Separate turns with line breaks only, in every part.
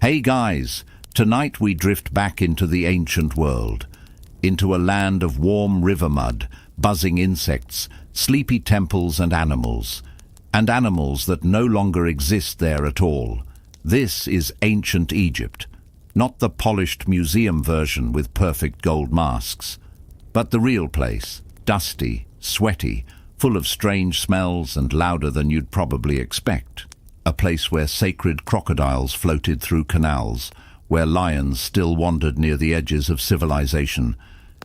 Hey guys, tonight we drift back into the ancient world, into a land of warm river mud, buzzing insects, sleepy temples and animals that no longer exist there at all. This is ancient Egypt, not the polished museum version with perfect gold masks, but the real place, dusty, sweaty, full of strange smells and louder than you'd probably expect. A place where sacred crocodiles floated through canals, where lions still wandered near the edges of civilization,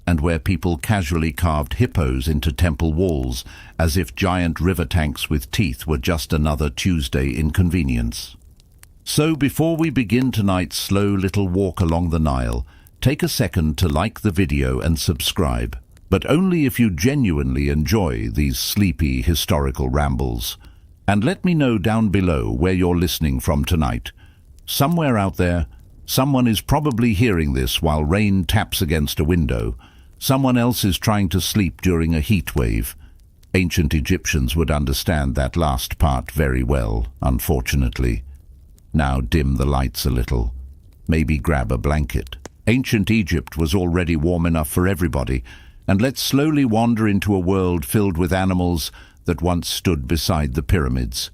and where people casually carved hippos into temple walls as if giant river tanks with teeth were just another Tuesday inconvenience. So before we begin tonight's slow little walk along the Nile, take a second to like the video and subscribe, but only if you genuinely enjoy these sleepy historical rambles. And let me know down below where you're listening from tonight. Somewhere out there, someone is probably hearing this while rain taps against a window. Someone else is trying to sleep during a heat wave. Ancient Egyptians would understand that last part very well, unfortunately. Now dim the lights a little. Maybe grab a blanket. Ancient Egypt was already warm enough for everybody, and let's slowly wander into a world filled with animals that once stood beside the pyramids.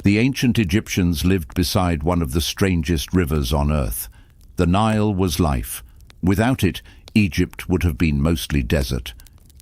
The ancient Egyptians lived beside one of the strangest rivers on earth. The Nile was life. Without it, Egypt would have been mostly desert.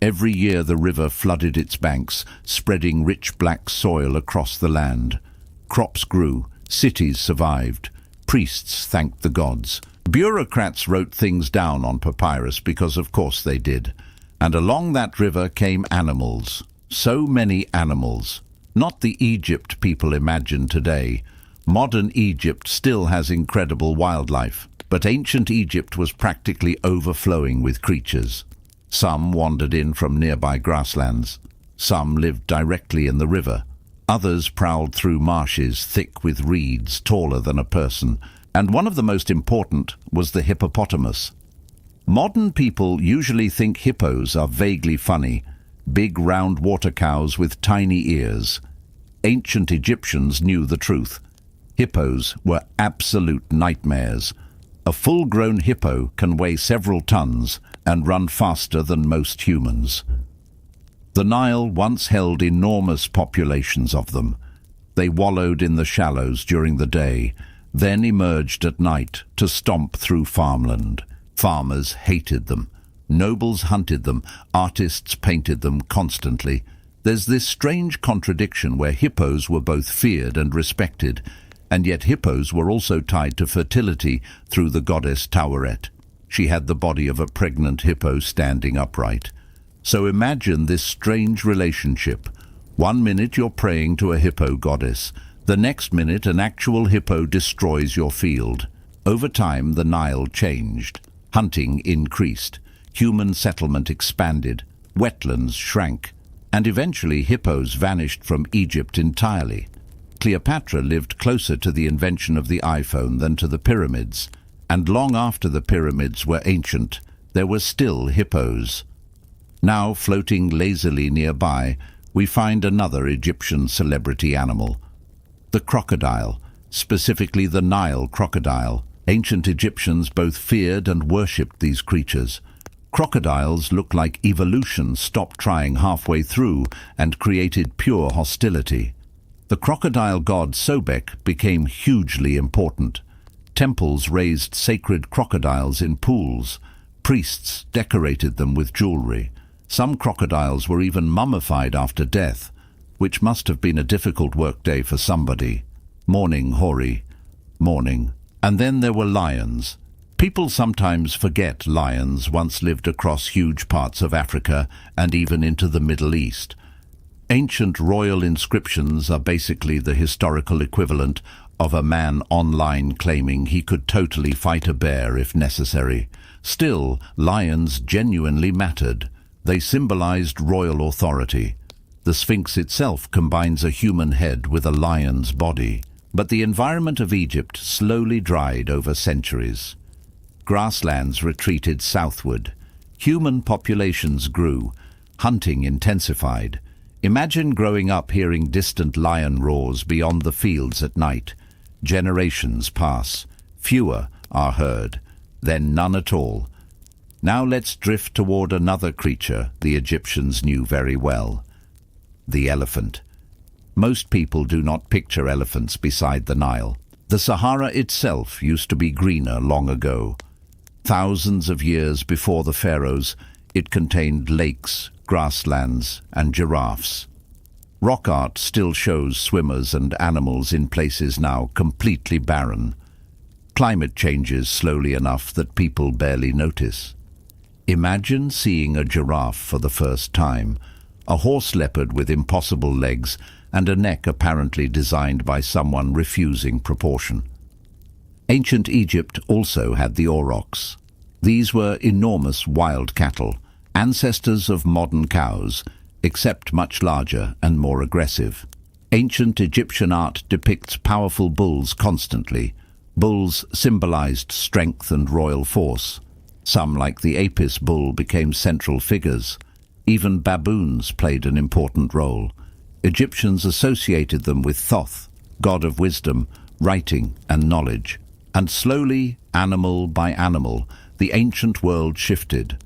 Every year the river flooded its banks, spreading rich black soil across the land. Crops grew, cities survived, priests thanked the gods. Bureaucrats wrote things down on papyrus because of course they did. And along that river came animals. So many animals. Not the Egypt people imagine today. Modern Egypt still has incredible wildlife. But ancient Egypt was practically overflowing with creatures. Some wandered in from nearby grasslands. Some lived directly in the river. Others prowled through marshes thick with reeds taller than a person. And one of the most important was the hippopotamus. Modern people usually think hippos are vaguely funny, big round water cows with tiny ears. Ancient Egyptians knew the truth. Hippos were absolute nightmares. A full-grown hippo can weigh several tons and run faster than most humans. The Nile once held enormous populations of them. They wallowed in the shallows during the day, then emerged at night to stomp through farmland. Farmers hated them. Nobles hunted them. Artists painted them constantly. There's this strange contradiction where hippos were both feared and respected, and yet hippos were also tied to fertility through the goddess Taweret. She had the body of a pregnant hippo standing upright. So imagine this strange relationship. One minute you're praying to a hippo goddess. The next minute an actual hippo destroys your field. Over time the Nile changed. Hunting increased. Human settlement expanded. Wetlands shrank. And eventually hippos vanished from Egypt entirely. Cleopatra lived closer to the invention of the iPhone than to the pyramids, and long after the pyramids were ancient, there were still hippos. Now, floating lazily nearby, we find another Egyptian celebrity animal. The crocodile, specifically the Nile crocodile. Ancient Egyptians both feared and worshipped these creatures. Crocodiles look like evolution stopped trying halfway through and created pure hostility. The crocodile god Sobek became hugely important. Temples raised sacred crocodiles in pools. Priests decorated them with jewelry. Some crocodiles were even mummified after death, which must have been a difficult workday for somebody. Morning, Hori. Morning. And then there were lions. People sometimes forget lions once lived across huge parts of Africa and even into the Middle East. Ancient royal inscriptions are basically the historical equivalent of a man online claiming he could totally fight a bear if necessary. Still, lions genuinely mattered. They symbolized royal authority. The Sphinx itself combines a human head with a lion's body. But the environment of Egypt slowly dried over centuries. Grasslands retreated southward. Human populations grew. Hunting intensified. Imagine growing up hearing distant lion roars beyond the fields at night. Generations pass. Fewer are heard, then none at all. Now let's drift toward another creature the Egyptians knew very well: the elephant. Most people do not picture elephants beside the Nile. The Sahara itself used to be greener long ago. Thousands of years before the pharaohs, it contained lakes, grasslands, and giraffes. Rock art still shows swimmers and animals in places now completely barren. Climate changes slowly enough that people barely notice. Imagine seeing a giraffe for the first time, a horse leopard with impossible legs and a neck apparently designed by someone refusing proportion. Ancient Egypt also had the aurochs. These were enormous wild cattle, ancestors of modern cows, except much larger and more aggressive. Ancient Egyptian art depicts powerful bulls constantly. Bulls symbolized strength and royal force. Some, like the Apis bull, became central figures. Even baboons played an important role. Egyptians associated them with Thoth, god of wisdom, writing, and knowledge. And slowly, animal by animal, the ancient world shifted.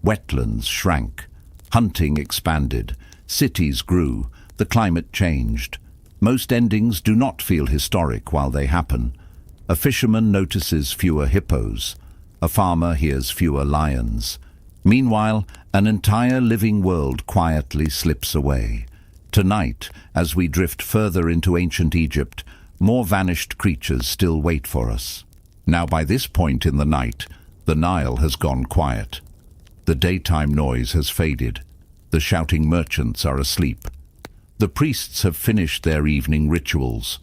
Wetlands shrank. Hunting expanded. Cities grew. The climate changed. Most endings do not feel historic while they happen. A fisherman notices fewer hippos. A farmer hears fewer lions. Meanwhile, an entire living world quietly slips away. Tonight, as we drift further into ancient Egypt, more vanished creatures still wait for us. Now, by this point in the night, the Nile has gone quiet. The daytime noise has faded. The shouting merchants are asleep. The priests have finished their evening rituals.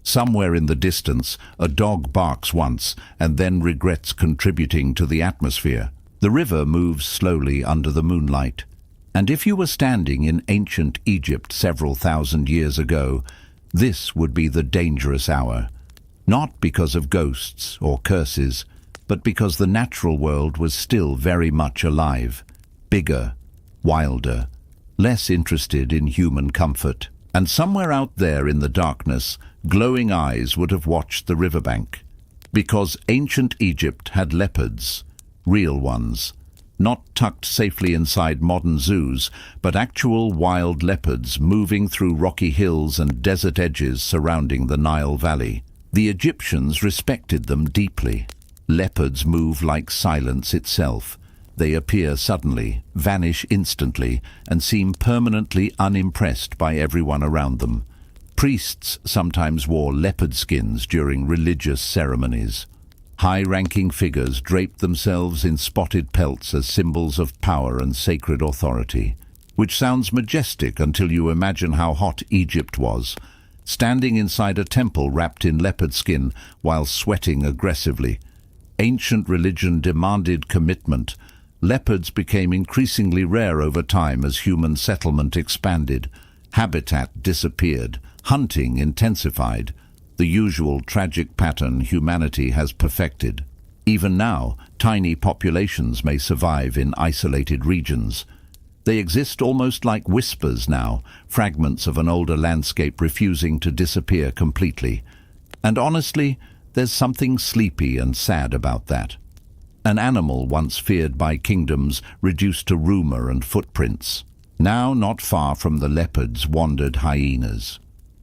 Somewhere in the distance, a dog barks once and then regrets contributing to the atmosphere. The river moves slowly under the moonlight. And if you were standing in ancient Egypt several thousand years ago, this would be the dangerous hour. Not because of ghosts or curses, but because the natural world was still very much alive, bigger, wilder, less interested in human comfort. And somewhere out there in the darkness, glowing eyes would have watched the riverbank. Because ancient Egypt had leopards, real ones, not tucked safely inside modern zoos, but actual wild leopards moving through rocky hills and desert edges surrounding the Nile Valley. The Egyptians respected them deeply. Leopards move like silence itself. They appear suddenly, vanish instantly, and seem permanently unimpressed by everyone around them. Priests sometimes wore leopard skins during religious ceremonies. High-ranking figures draped themselves in spotted pelts as symbols of power and sacred authority, which sounds majestic until you imagine how hot Egypt was, standing inside a temple wrapped in leopard skin while sweating aggressively. Ancient religion demanded commitment. Leopards became increasingly rare over time as human settlement expanded. Habitat disappeared. Hunting intensified. The usual tragic pattern humanity has perfected. Even now, tiny populations may survive in isolated regions. They exist almost like whispers now, fragments of an older landscape refusing to disappear completely. And honestly, there's something sleepy and sad about that. An animal once feared by kingdoms reduced to rumor and footprints. Now, not far from the leopards, wandered hyenas.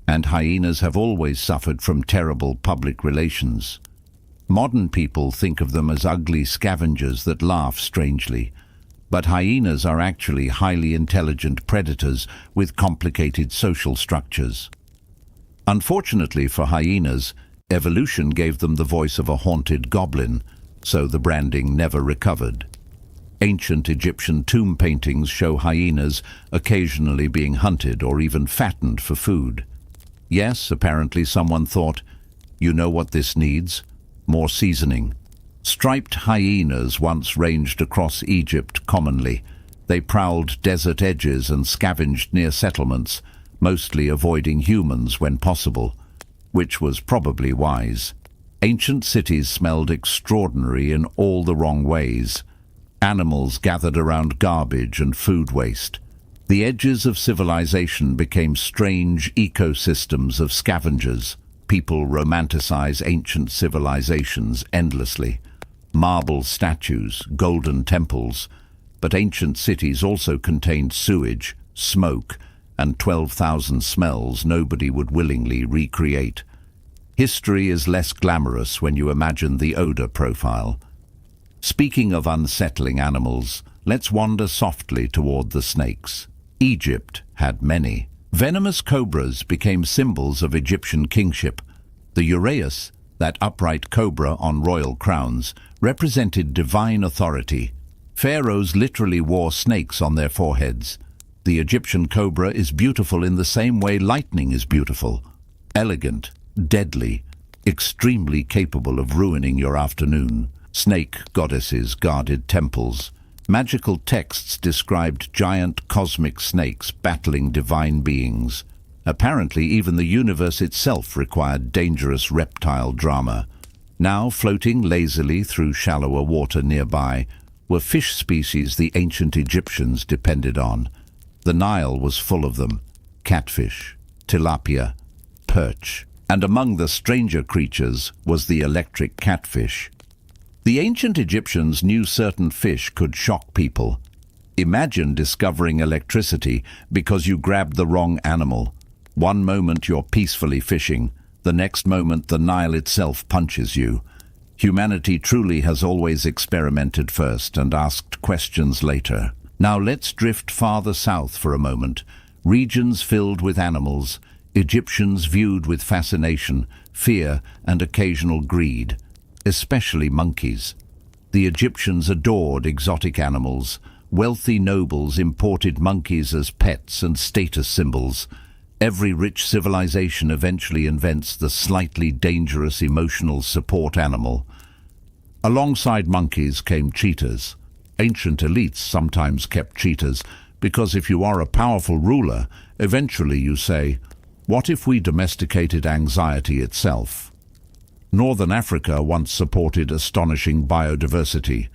And hyenas have always suffered from terrible public relations. Modern people think of them as ugly scavengers that laugh strangely. But hyenas are actually highly intelligent predators with complicated social structures. Unfortunately for hyenas, evolution gave them the voice of a haunted goblin, so the branding never recovered. Ancient Egyptian tomb paintings show hyenas occasionally being hunted or even fattened for food. Yes, apparently someone thought, you know what this needs? More seasoning. Striped hyenas once ranged across Egypt commonly. They prowled desert edges and scavenged near settlements, mostly avoiding humans when possible, which was probably wise. Ancient cities smelled extraordinary in all the wrong ways. Animals gathered around garbage and food waste. The edges of civilization became strange ecosystems of scavengers. People romanticize ancient civilizations endlessly. Marble statues, golden temples, but ancient cities also contained sewage, smoke, and 12,000 smells nobody would willingly recreate. History is less glamorous when you imagine the odor profile. Speaking of unsettling animals, let's wander softly toward the snakes. Egypt had many. Venomous cobras became symbols of Egyptian kingship. The uraeus, that upright cobra on royal crowns, represented divine authority. Pharaohs literally wore snakes on their foreheads. The Egyptian cobra is beautiful in the same way lightning is beautiful. Elegant, deadly, extremely capable of ruining your afternoon. Snake goddesses guarded temples. Magical texts described giant cosmic snakes battling divine beings. Apparently, even the universe itself required dangerous reptile drama. Now, floating lazily through shallower water nearby, were fish species the ancient Egyptians depended on. The Nile was full of them: catfish, tilapia, perch. And among the stranger creatures was the electric catfish. The ancient Egyptians knew certain fish could shock people. Imagine discovering electricity because you grabbed the wrong animal. One moment you're peacefully fishing, the next moment the Nile itself punches you. Humanity truly has always experimented first and asked questions later. Now let's drift farther south for a moment. Regions filled with animals, Egyptians viewed with fascination, fear, and occasional greed. Especially monkeys. The Egyptians adored exotic animals. Wealthy nobles imported monkeys as pets and status symbols. Every rich civilization eventually invents the slightly dangerous emotional support animal. Alongside monkeys came cheetahs. Ancient elites sometimes kept cheetahs because if you are a powerful ruler, eventually you say, "What if we domesticated anxiety itself?" Northern Africa once supported astonishing biodiversity.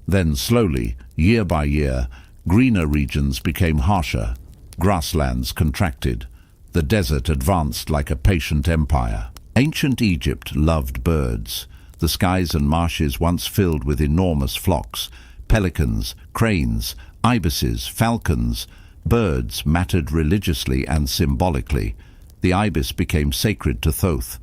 Then slowly, year by year, greener regions became harsher. Grasslands contracted. The desert advanced like a patient empire. Ancient Egypt loved birds. The skies and marshes once filled with enormous flocks. Pelicans, cranes, ibises, falcons. Birds mattered religiously and symbolically. The ibis became sacred to Thoth.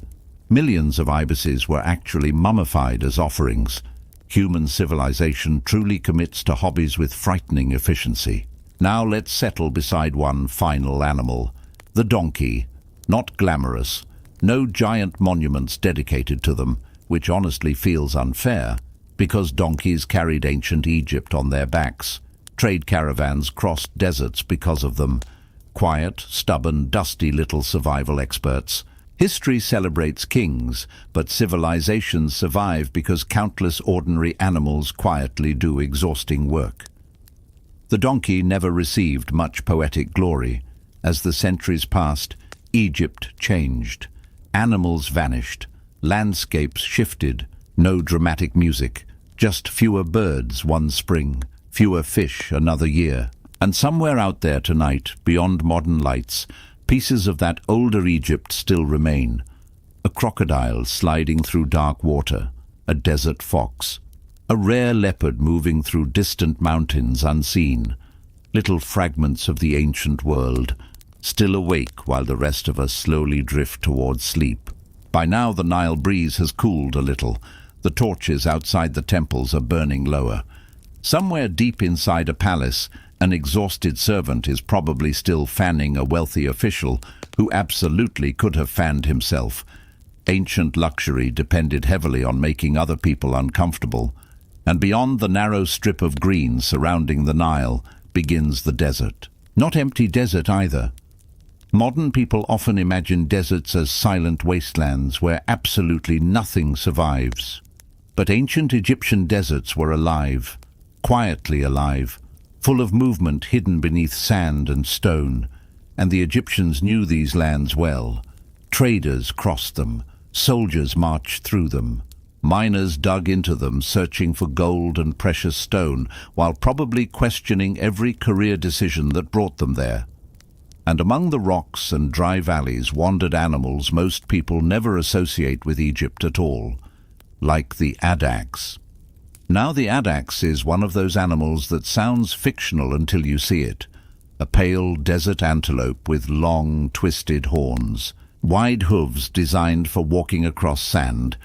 Millions of ibises were actually mummified as offerings. Human civilization truly commits to hobbies with frightening efficiency. Now let's settle beside one final animal. The donkey. Not glamorous. No giant monuments dedicated to them, which honestly feels unfair, because donkeys carried ancient Egypt on their backs. Trade caravans crossed deserts because of them. Quiet, stubborn, dusty little survival experts. History celebrates kings, but civilizations survive because countless ordinary animals quietly do exhausting work. The donkey never received much poetic glory. As the centuries passed, Egypt changed. Animals vanished. Landscapes shifted. No dramatic music. Just fewer birds one spring, fewer fish another year. And somewhere out there tonight, beyond modern lights, pieces of that older Egypt still remain. A crocodile sliding through dark water, a desert fox, a rare leopard moving through distant mountains unseen. Little fragments of the ancient world, still awake while the rest of us slowly drift towards sleep. By now the Nile breeze has cooled a little. The torches outside the temples are burning lower. Somewhere deep inside a palace, an exhausted servant is probably still fanning a wealthy official who absolutely could have fanned himself. Ancient luxury depended heavily on making other people uncomfortable, and beyond the narrow strip of green surrounding the Nile begins the desert. Not empty desert either. Modern people often imagine deserts as silent wastelands where absolutely nothing survives. But ancient Egyptian deserts were alive, quietly alive, full of movement hidden beneath sand and stone, and the Egyptians knew these lands well. Traders crossed them, soldiers marched through them, miners dug into them searching for gold and precious stone, while probably questioning every career decision that brought them there. And among the rocks and dry valleys wandered animals most people never associate with Egypt at all, like the addax. Now the addax is one of those animals that sounds fictional until you see it. A pale desert antelope with long, twisted horns, wide hooves designed for walking across sand.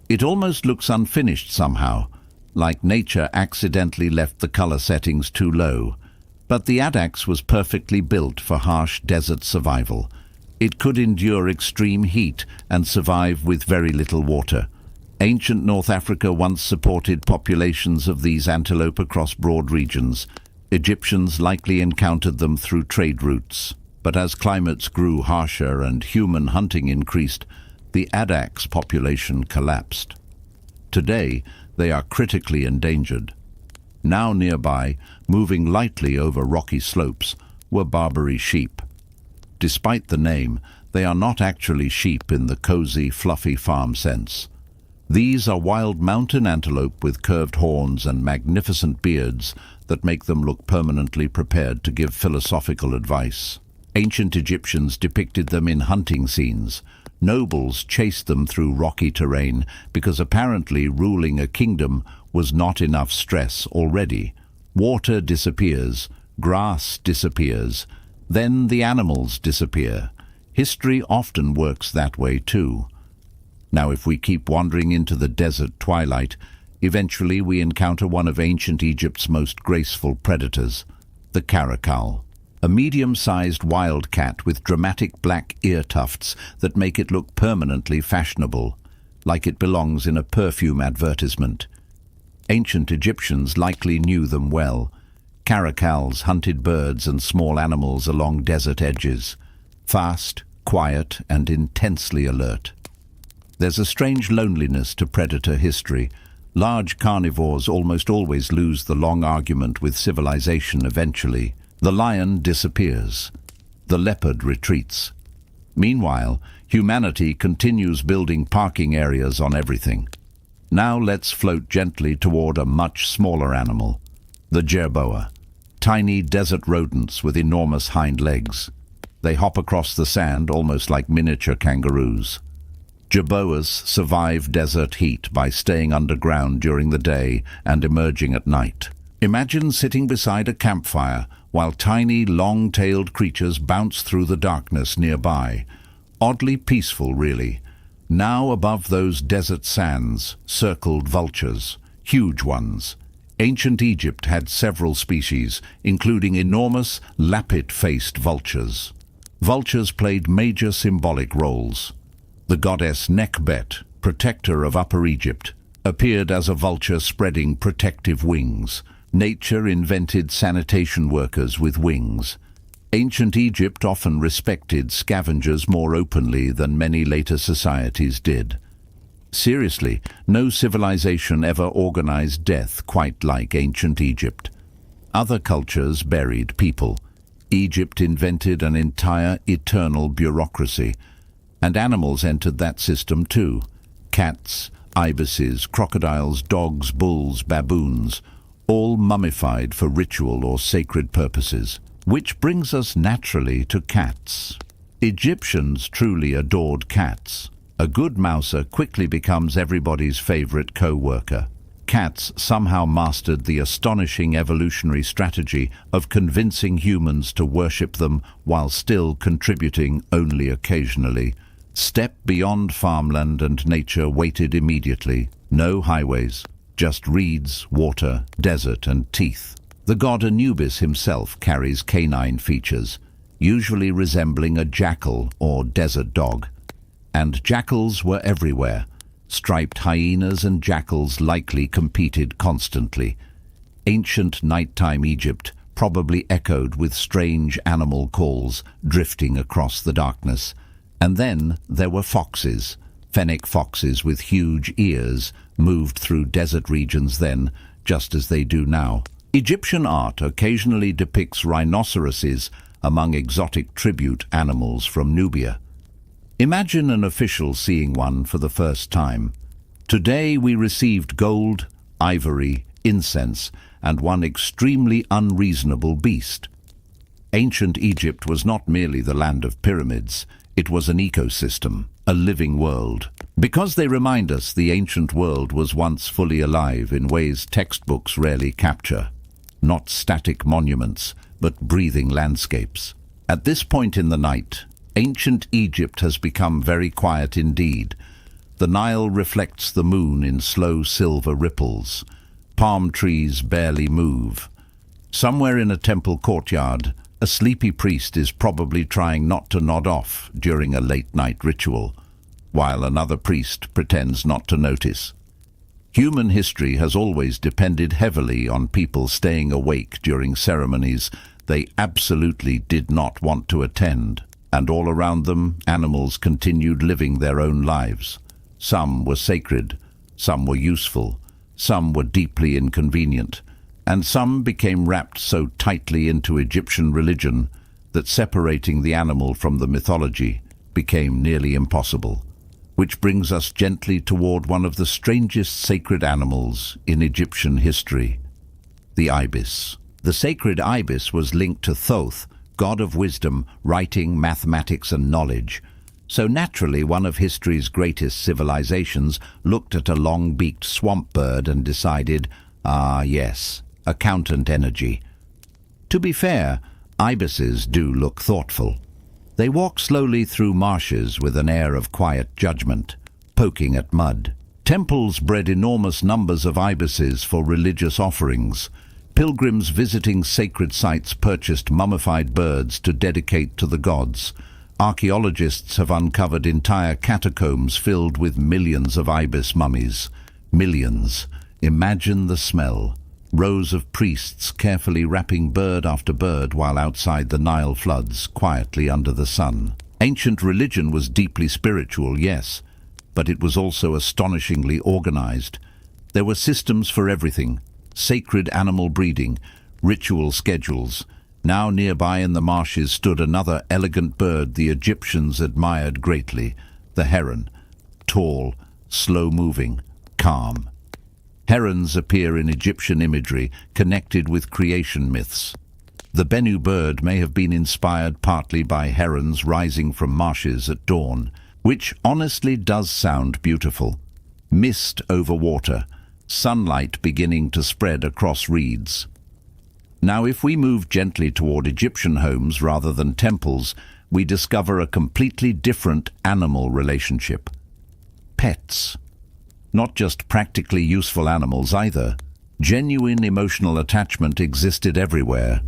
It almost looks unfinished somehow, like nature accidentally left the color settings too low. But the addax was perfectly built for harsh desert survival. It could endure extreme heat and survive with very little water. Ancient North Africa once supported populations of these antelope across broad regions. Egyptians likely encountered them through trade routes. But as climates grew harsher and human hunting increased, the addax population collapsed. Today, they are critically endangered. Now nearby, moving lightly over rocky slopes, were Barbary sheep. Despite the name, they are not actually sheep in the cozy, fluffy farm sense. These are wild mountain antelope with curved horns and magnificent beards that make them look permanently prepared to give philosophical advice. Ancient Egyptians depicted them in hunting scenes. Nobles chased them through rocky terrain because apparently ruling a kingdom was not enough stress already. Water disappears, grass disappears, then the animals disappear. History often works that way too. Now if we keep wandering into the desert twilight, eventually we encounter one of ancient Egypt's most graceful predators, the caracal. A medium-sized wildcat with dramatic black ear tufts that make it look permanently fashionable, like it belongs in a perfume advertisement. Ancient Egyptians likely knew them well. Caracals hunted birds and small animals along desert edges, fast, quiet, and intensely alert. There's a strange loneliness to predator history. Large carnivores almost always lose the long argument with civilization eventually. The lion disappears. The leopard retreats. Meanwhile, humanity continues building parking areas on everything. Now let's float gently toward a much smaller animal, the jerboa. Tiny desert rodents with enormous hind legs. They hop across the sand almost like miniature kangaroos. Jerboas survive desert heat by staying underground during the day and emerging at night. Imagine sitting beside a campfire while tiny, long-tailed creatures bounce through the darkness nearby. Oddly peaceful, really. Now above those desert sands circled vultures, huge ones. Ancient Egypt had several species, including enormous, lappet-faced vultures. Vultures played major symbolic roles. The goddess Nekhbet, protector of Upper Egypt, appeared as a vulture spreading protective wings. Nature invented sanitation workers with wings. Ancient Egypt often respected scavengers more openly than many later societies did. Seriously, no civilization ever organized death quite like ancient Egypt. Other cultures buried people. Egypt invented an entire eternal bureaucracy, and animals entered that system too. Cats, ibises, crocodiles, dogs, bulls, baboons, all mummified for ritual or sacred purposes. Which brings us naturally to cats. Egyptians truly adored cats. A good mouser quickly becomes everybody's favorite co-worker. Cats somehow mastered the astonishing evolutionary strategy of convincing humans to worship them while still contributing only occasionally. Step beyond farmland and nature waited immediately. No highways, just reeds, water, desert, and teeth. The god Anubis himself carries canine features, usually resembling a jackal or desert dog. And jackals were everywhere. Striped hyenas and jackals likely competed constantly. Ancient nighttime Egypt probably echoed with strange animal calls drifting across the darkness. And then there were foxes. Fennec foxes with huge ears moved through desert regions then, just as they do now. Egyptian art occasionally depicts rhinoceroses among exotic tribute animals from Nubia. Imagine an official seeing one for the first time. Today we received gold, ivory, incense, and one extremely unreasonable beast. Ancient Egypt was not merely the land of pyramids, it was an ecosystem, a living world. Because they remind us the ancient world was once fully alive in ways textbooks rarely capture. Not static monuments, but breathing landscapes. At this point in the night, ancient Egypt has become very quiet indeed. The Nile reflects the moon in slow silver ripples. Palm trees barely move. Somewhere in a temple courtyard, a sleepy priest is probably trying not to nod off during a late-night ritual, while another priest pretends not to notice. Human history has always depended heavily on people staying awake during ceremonies they absolutely did not want to attend, and all around them, animals continued living their own lives. Some were sacred, some were useful, some were deeply inconvenient, and some became wrapped so tightly into Egyptian religion that separating the animal from the mythology became nearly impossible. Which brings us gently toward one of the strangest sacred animals in Egyptian history, the ibis. The sacred ibis was linked to Thoth, god of wisdom, writing, mathematics and knowledge. So naturally one of history's greatest civilizations looked at a long-beaked swamp bird and decided, ah yes, accountant energy. To be fair, ibises do look thoughtful. They walk slowly through marshes with an air of quiet judgment, poking at mud. Temples bred enormous numbers of ibises for religious offerings. Pilgrims visiting sacred sites purchased mummified birds to dedicate to the gods. Archaeologists have uncovered entire catacombs filled with millions of ibis mummies. Millions. Imagine the smell. Rows of priests carefully wrapping bird after bird while outside the Nile floods, quietly under the sun. Ancient religion was deeply spiritual, yes, but it was also astonishingly organized. There were systems for everything: sacred animal breeding, ritual schedules. Now nearby in the marshes stood another elegant bird the Egyptians admired greatly, the heron. Tall, slow-moving, calm. Herons appear in Egyptian imagery connected with creation myths. The Bennu bird may have been inspired partly by herons rising from marshes at dawn, which honestly does sound beautiful. Mist over water, sunlight beginning to spread across reeds. Now if we move gently toward Egyptian homes rather than temples, we discover a completely different animal relationship. Pets. Not just practically useful animals either. Genuine emotional attachment existed everywhere.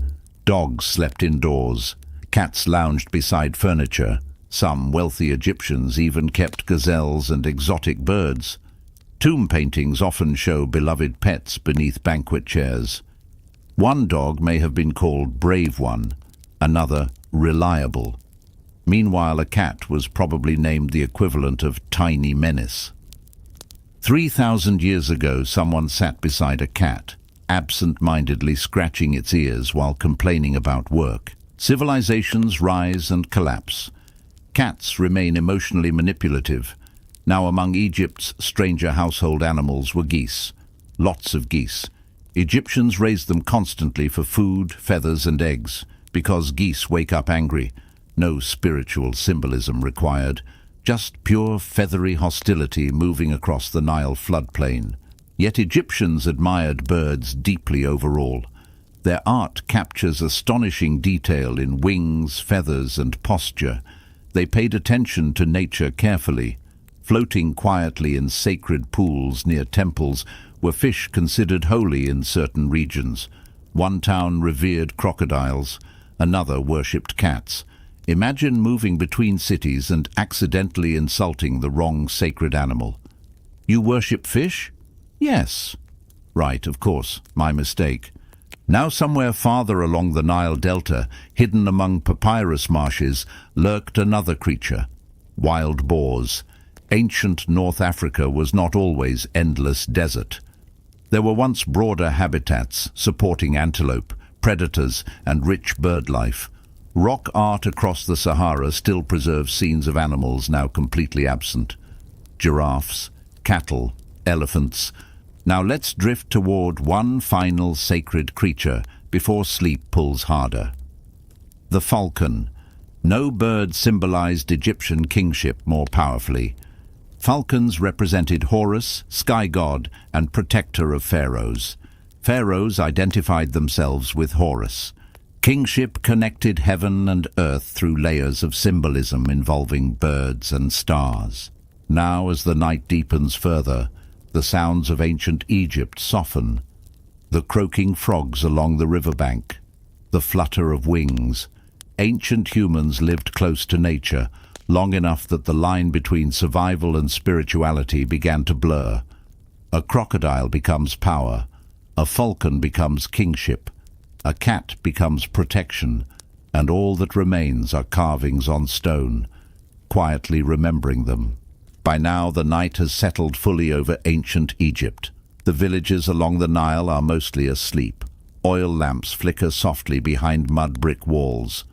Dogs slept indoors. Cats lounged beside furniture. Some wealthy Egyptians even kept gazelles and exotic birds. Tomb paintings often show beloved pets beneath banquet chairs. One dog may have been called Brave One, another Reliable. Meanwhile, a cat was probably named the equivalent of Tiny Menace. 3,000 years ago, someone sat beside a cat, absent-mindedly scratching its ears while complaining about work. Civilizations rise and collapse. Cats remain emotionally manipulative. Now among Egypt's stranger household animals were geese. Lots of geese. Egyptians raised them constantly for food, feathers and eggs, because geese wake up angry. No spiritual symbolism required, just pure feathery hostility moving across the Nile floodplain. Yet Egyptians admired birds deeply overall. Their art captures astonishing detail in wings, feathers and posture. They paid attention to nature carefully. Floating quietly in sacred pools near temples were fish considered holy in certain regions. One town revered crocodiles, another worshipped cats. Imagine moving between cities and accidentally insulting the wrong sacred animal. You worship fish? Yes. Right, of course, my mistake. Now somewhere farther along the Nile Delta, hidden among papyrus marshes, lurked another creature: wild boars. Ancient North Africa was not always endless desert. There were once broader habitats supporting antelope, predators and rich bird life. Rock art across the Sahara still preserves scenes of animals now completely absent. Giraffes, cattle, elephants. Now let's drift toward one final sacred creature before sleep pulls harder. The falcon. No bird symbolized Egyptian kingship more powerfully. Falcons represented Horus, sky god, and protector of pharaohs. Pharaohs identified themselves with Horus. Kingship connected heaven and earth through layers of symbolism involving birds and stars. Now, as the night deepens further, the sounds of ancient Egypt soften. The croaking frogs along the riverbank, the flutter of wings. Ancient humans lived close to nature, long enough that the line between survival and spirituality began to blur. A crocodile becomes power, a falcon becomes kingship, a cat becomes protection, and all that remains are carvings on stone, quietly remembering them. By now the night has settled fully over ancient Egypt. The villages along the Nile are mostly asleep. Oil lamps flicker softly behind mud brick walls.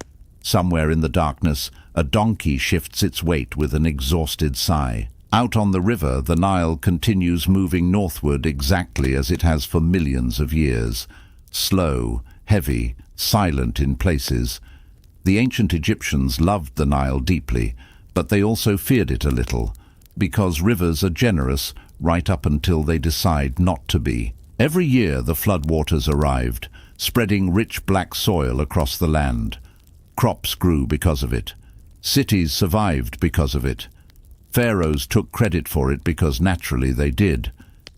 Somewhere in the darkness, a donkey shifts its weight with an exhausted sigh. Out on the river, the Nile continues moving northward exactly as it has for millions of years. Slow, heavy, silent in places. The ancient Egyptians loved the Nile deeply, but they also feared it a little, because rivers are generous right up until they decide not to be. Every year the floodwaters arrived, spreading rich black soil across the land. Crops grew because of it. Cities survived because of it. Pharaohs took credit for it because naturally they did.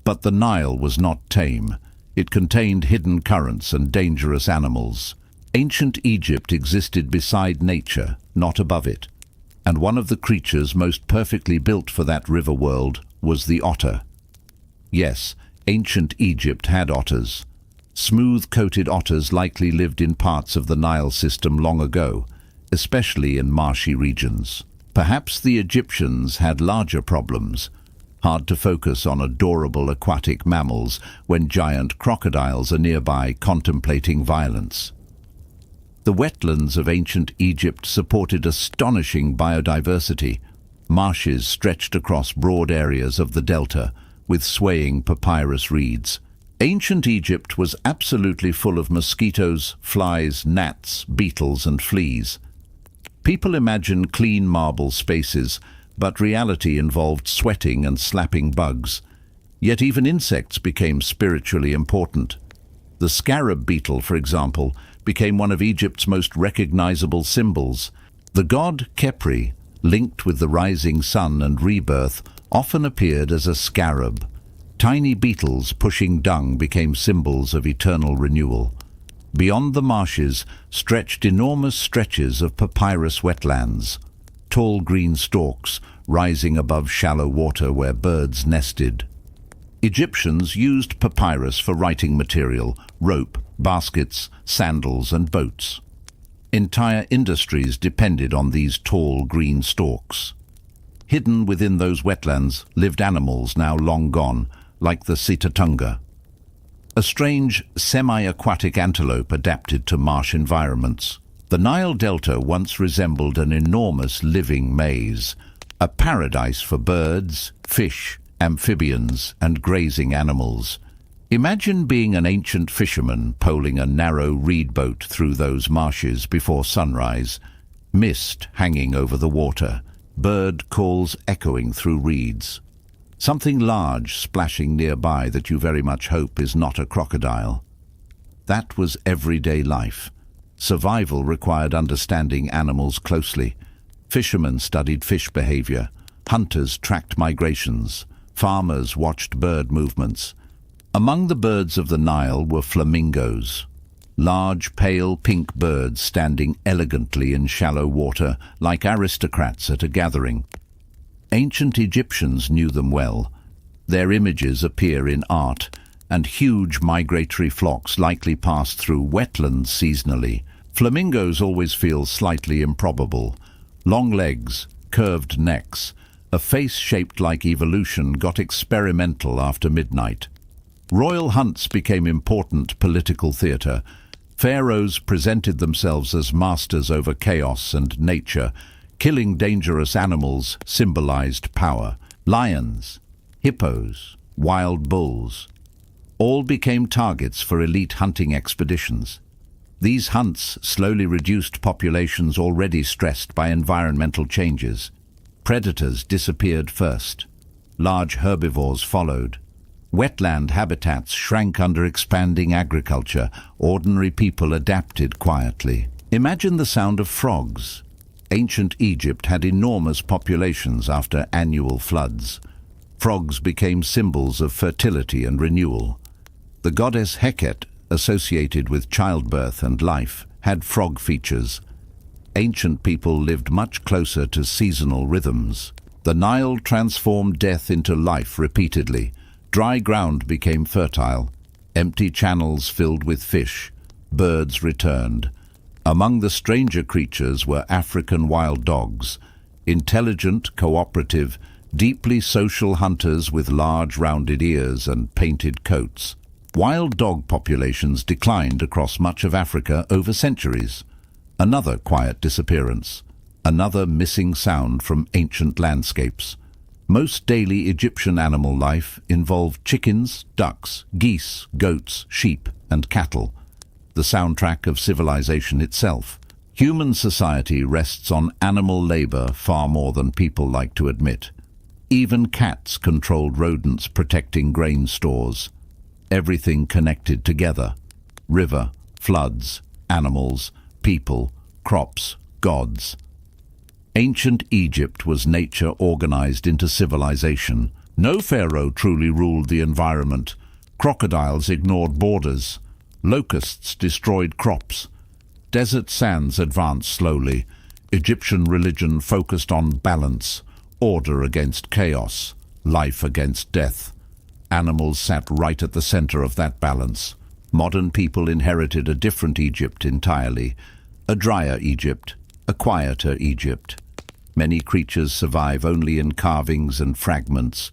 But the Nile was not tame. It contained hidden currents and dangerous animals. Ancient Egypt existed beside nature, not above it. And one of the creatures most perfectly built for that river world was the otter. Yes, ancient Egypt had otters. Smooth-coated otters likely lived in parts of the Nile system long ago, especially in marshy regions. Perhaps the Egyptians had larger problems. Hard to focus on adorable aquatic mammals when giant crocodiles are nearby contemplating violence. The wetlands of ancient Egypt supported astonishing biodiversity. Marshes stretched across broad areas of the delta, with swaying papyrus reeds. Ancient Egypt was absolutely full of mosquitoes, flies, gnats, beetles, and fleas. People imagine clean marble spaces, but reality involved sweating and slapping bugs. Yet even insects became spiritually important. The scarab beetle, for example, became one of Egypt's most recognizable symbols. The god Khepri, linked with the rising sun and rebirth, often appeared as a scarab. Tiny beetles pushing dung became symbols of eternal renewal. Beyond the marshes stretched enormous stretches of papyrus wetlands, tall green stalks rising above shallow water where birds nested. Egyptians used papyrus for writing material, rope, baskets, sandals, and boats. Entire industries depended on these tall green stalks. Hidden within those wetlands lived animals now long gone, like the sitatunga. A strange, semi-aquatic antelope adapted to marsh environments. The Nile Delta once resembled an enormous living maze, a paradise for birds, fish, amphibians, and grazing animals. Imagine being an ancient fisherman poling a narrow reed boat through those marshes before sunrise, mist hanging over the water, bird calls echoing through reeds. Something large splashing nearby that you very much hope is not a crocodile. That was everyday life. Survival required understanding animals closely. Fishermen studied fish behavior. Hunters tracked migrations. Farmers watched bird movements. Among the birds of the Nile were flamingos, large pale pink birds standing elegantly in shallow water like aristocrats at a gathering. Ancient Egyptians knew them well. Their images appear in art, and huge migratory flocks likely pass through wetlands seasonally. Flamingos always feel slightly improbable. Long legs, curved necks, a face shaped like evolution got experimental after midnight. Royal hunts became important political theatre. Pharaohs presented themselves as masters over chaos and nature. Killing dangerous animals symbolized power. Lions, hippos, wild bulls, all became targets for elite hunting expeditions. These hunts slowly reduced populations already stressed by environmental changes. Predators disappeared first. Large herbivores followed. Wetland habitats shrank under expanding agriculture. Ordinary people adapted quietly. Imagine the sound of frogs. Ancient Egypt had enormous populations after annual floods. Frogs became symbols of fertility and renewal. The goddess Heket, associated with childbirth and life, had frog features. Ancient people lived much closer to seasonal rhythms. The Nile transformed death into life repeatedly. Dry ground became fertile. Empty channels filled with fish. Birds returned. Among the stranger creatures were African wild dogs, intelligent, cooperative, deeply social hunters with large rounded ears and painted coats. Wild dog populations declined across much of Africa over centuries. Another quiet disappearance. Another missing sound from ancient landscapes. Most daily Egyptian animal life involved chickens, ducks, geese, goats, sheep, and cattle. The soundtrack of civilization itself. Human society rests on animal labor far more than people like to admit. Even cats controlled rodents protecting grain stores. Everything connected together. River, floods, animals, people, crops, gods. Ancient Egypt was nature organized into civilization. No pharaoh truly ruled the environment. Crocodiles ignored borders. Locusts destroyed crops. Desert sands advanced slowly. Egyptian religion focused on balance, order against chaos, life against death. Animals sat right at the center of that balance. Modern people inherited a different Egypt entirely. A drier Egypt, a quieter Egypt. Many creatures survive only in carvings and fragments.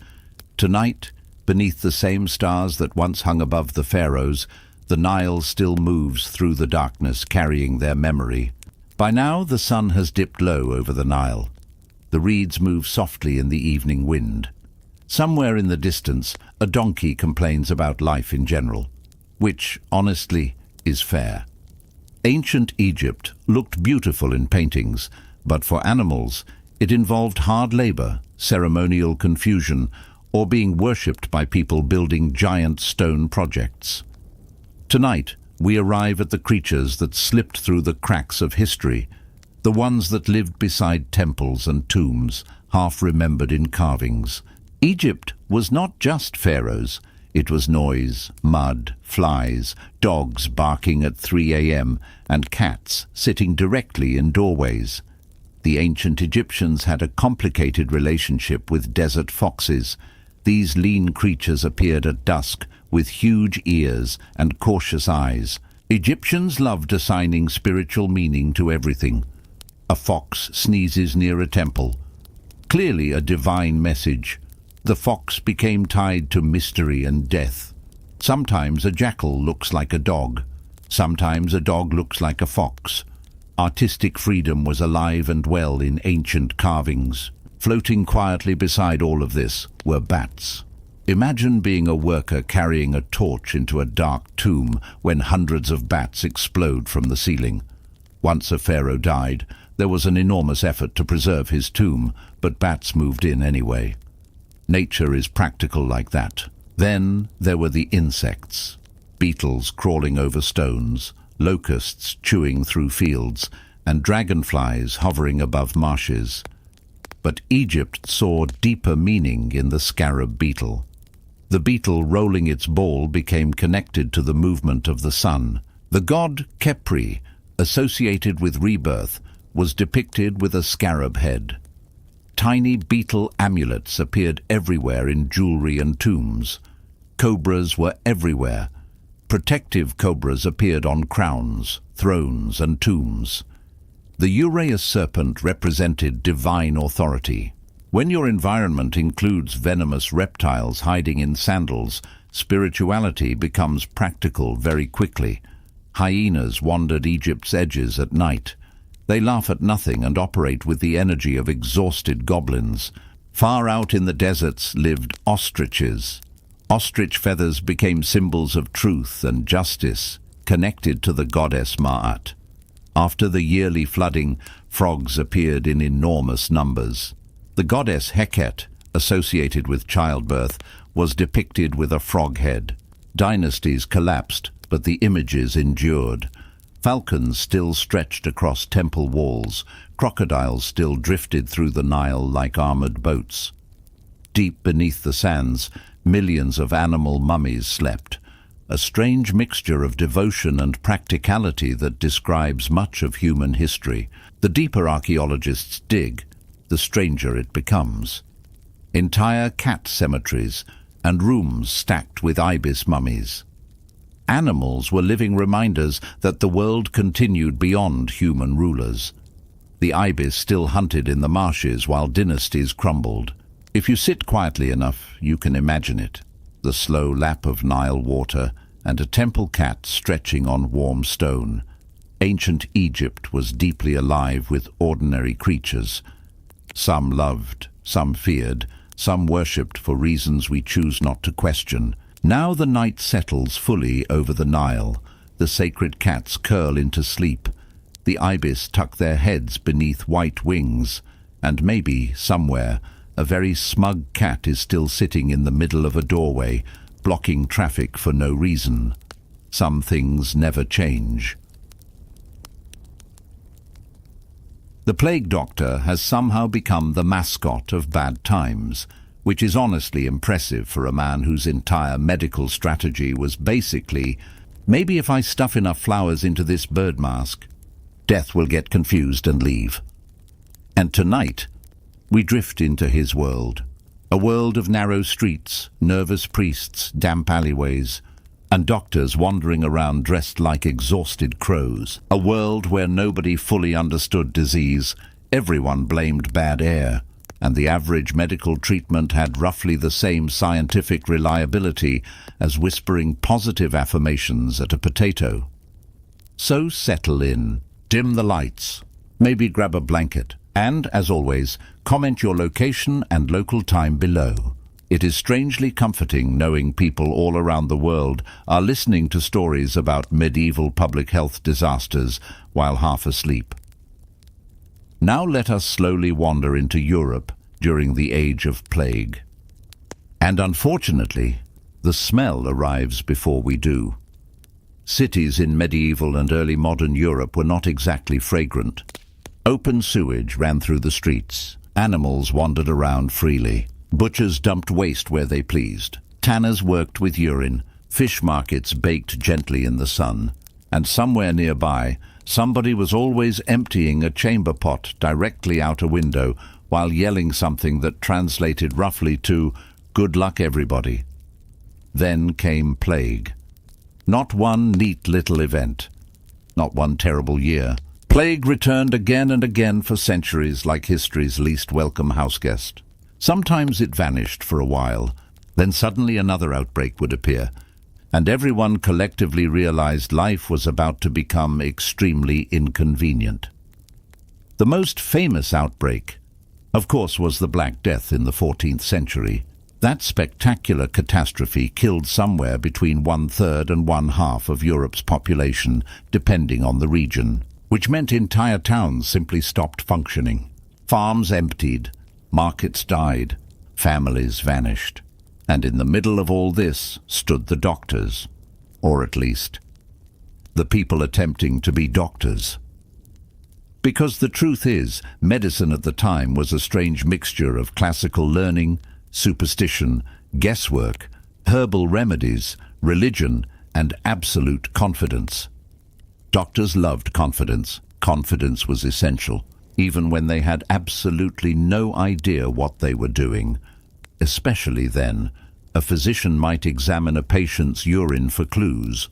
Tonight, beneath the same stars that once hung above the pharaohs, the Nile still moves through the darkness, carrying their memory. By now, the sun has dipped low over the Nile. The reeds move softly in the evening wind. Somewhere in the distance, a donkey complains about life in general, which, honestly, is fair. Ancient Egypt looked beautiful in paintings, but for animals, it involved hard labor, ceremonial confusion, or being worshipped by people building giant stone projects. Tonight, we arrive at the creatures that slipped through the cracks of history, the ones that lived beside temples and tombs, half remembered in carvings. Egypt was not just pharaohs. It was noise, mud, flies, dogs barking at 3 a.m., and cats sitting directly in doorways. The ancient Egyptians had a complicated relationship with desert foxes. These lean creatures appeared at dusk, with huge ears and cautious eyes. Egyptians loved assigning spiritual meaning to everything. A fox sneezes near a temple. Clearly a divine message. The fox became tied to mystery and death. Sometimes a jackal looks like a dog. Sometimes a dog looks like a fox. Artistic freedom was alive and well in ancient carvings. Floating quietly beside all of this were bats. Imagine being a worker carrying a torch into a dark tomb when hundreds of bats explode from the ceiling. Once a pharaoh died, there was an enormous effort to preserve his tomb, but bats moved in anyway. Nature is practical like that. Then there were the insects. Beetles crawling over stones, locusts chewing through fields, and dragonflies hovering above marshes. But Egypt saw deeper meaning in the scarab beetle. The beetle rolling its ball became connected to the movement of the sun. The god Khepri, associated with rebirth, was depicted with a scarab head. Tiny beetle amulets appeared everywhere in jewelry and tombs. Cobras were everywhere. Protective cobras appeared on crowns, thrones, and tombs. The Uraeus serpent represented divine authority. When your environment includes venomous reptiles hiding in sandals, spirituality becomes practical very quickly. Hyenas wandered Egypt's edges at night. They laugh at nothing and operate with the energy of exhausted goblins. Far out in the deserts lived ostriches. Ostrich feathers became symbols of truth and justice. connected to the goddess Ma'at. After the yearly flooding, frogs appeared in enormous numbers. The goddess Heket, associated with childbirth, was depicted with a frog head. Dynasties collapsed, but the images endured. Falcons still stretched across temple walls. Crocodiles still drifted through the Nile like armored boats. Deep beneath the sands, millions of animal mummies slept, a strange mixture of devotion and practicality that describes much of human history. The deeper archaeologists dig, the stranger it becomes. Entire cat cemeteries and rooms stacked with ibis mummies. Animals were living reminders that the world continued beyond human rulers. The ibis still hunted in the marshes while dynasties crumbled. If you sit quietly enough, you can imagine it. The slow lap of Nile water and a temple cat stretching on warm stone. Ancient Egypt was deeply alive with ordinary creatures. Some loved, some feared, some worshipped for reasons we choose not to question. Now the night settles fully over the Nile. The sacred cats curl into sleep. The ibis tuck their heads beneath white wings. And maybe, somewhere, a very smug cat is still sitting in the middle of a doorway, blocking traffic for no reason. Some things never change. The plague doctor has somehow become the mascot of bad times, which is honestly impressive for a man whose entire medical strategy was basically, maybe if I stuff enough flowers into this bird mask, death will get confused and leave. And tonight, we drift into his world. A world of narrow streets, nervous priests, damp alleyways, and doctors wandering around dressed like exhausted crows. A world where nobody fully understood disease, everyone blamed bad air, and the average medical treatment had roughly the same scientific reliability as whispering positive affirmations at a potato. So settle in, dim the lights, maybe grab a blanket, and, as always, comment your location and local time below. It is strangely comforting knowing people all around the world are listening to stories about medieval public health disasters while half asleep. Now let us slowly wander into Europe during the Age of Plague. And unfortunately, the smell arrives before we do. Cities in medieval and early modern Europe were not exactly fragrant. Open sewage ran through the streets. Animals wandered around freely. Butchers dumped waste where they pleased. Tanners worked with urine. Fish markets baked gently in the sun. And somewhere nearby, somebody was always emptying a chamber pot directly out a window while yelling something that translated roughly to, "Good luck, everybody." Then came plague. Not one neat little event. Not one terrible year. Plague returned again and again for centuries like history's least welcome houseguest. Sometimes it vanished for a while, then suddenly another outbreak would appear, and everyone collectively realized life was about to become extremely inconvenient. The most famous outbreak, of course, was the Black Death in the 14th century. That spectacular catastrophe killed somewhere between 1/3 and 1/2 of Europe's population, depending on the region, which meant entire towns simply stopped functioning. Farms emptied, markets died, families vanished. And in the middle of all this stood the doctors, or at least, the people attempting to be doctors. Because the truth is, medicine at the time was a strange mixture of classical learning, superstition, guesswork, herbal remedies, religion, and absolute confidence. Doctors loved confidence. Confidence was essential, even when they had absolutely no idea what they were doing. Especially then, a physician might examine a patient's urine for clues.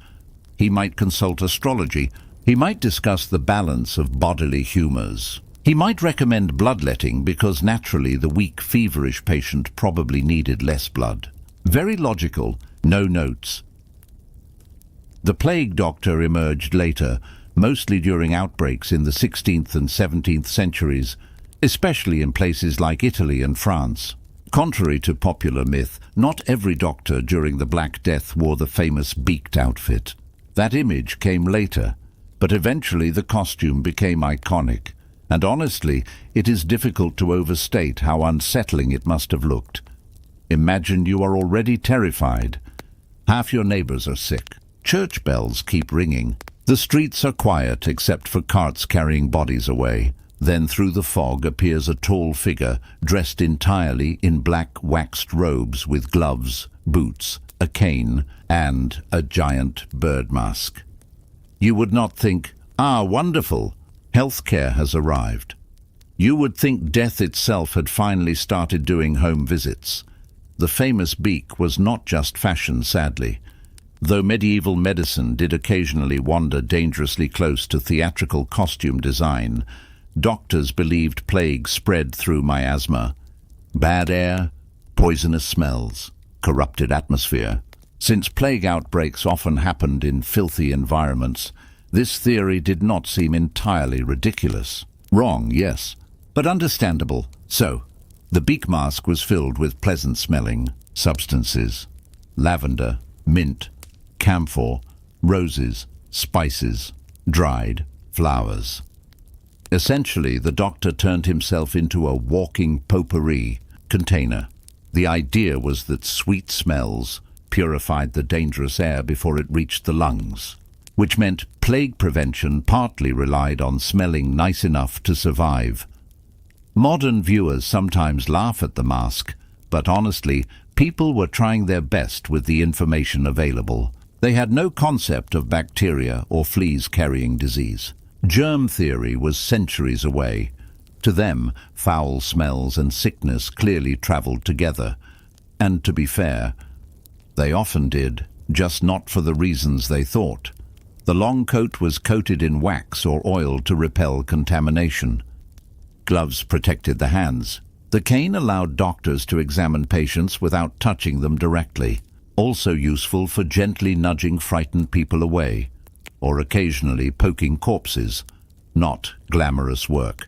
He might consult astrology. He might discuss the balance of bodily humors. He might recommend bloodletting because naturally the weak, feverish patient probably needed less blood. Very logical, no notes. The plague doctor emerged later, mostly during outbreaks in the 16th and 17th centuries, especially in places like Italy and France. Contrary to popular myth, not every doctor during the Black Death wore the famous beaked outfit. That image came later, but eventually the costume became iconic, and honestly, it is difficult to overstate how unsettling it must have looked. Imagine you are already terrified. Half your neighbors are sick. Church bells keep ringing. The streets are quiet except for carts carrying bodies away. Then through the fog appears a tall figure dressed entirely in black waxed robes with gloves, boots, a cane, and a giant bird mask. You would not think, "Ah, wonderful, healthcare has arrived." You would think death itself had finally started doing home visits. The famous beak was not just fashion, sadly. Though medieval medicine did occasionally wander dangerously close to theatrical costume design, doctors believed plague spread through miasma. Bad air, poisonous smells, corrupted atmosphere. Since plague outbreaks often happened in filthy environments, this theory did not seem entirely ridiculous. Wrong, yes, but understandable. So, the beak mask was filled with pleasant-smelling substances: lavender, mint, camphor, roses, spices, dried flowers. Essentially, the doctor turned himself into a walking potpourri container. The idea was that sweet smells purified the dangerous air before it reached the lungs, which meant plague prevention partly relied on smelling nice enough to survive. Modern viewers sometimes laugh at the mask, but honestly, people were trying their best with the information available. They had no concept of bacteria or fleas carrying disease. Germ theory was centuries away. To them, foul smells and sickness clearly traveled together. And to be fair, they often did, just not for the reasons they thought. The long coat was coated in wax or oil to repel contamination. Gloves protected the hands. The cane allowed doctors to examine patients without touching them directly, also useful for gently nudging frightened people away, or occasionally poking corpses. Not glamorous work.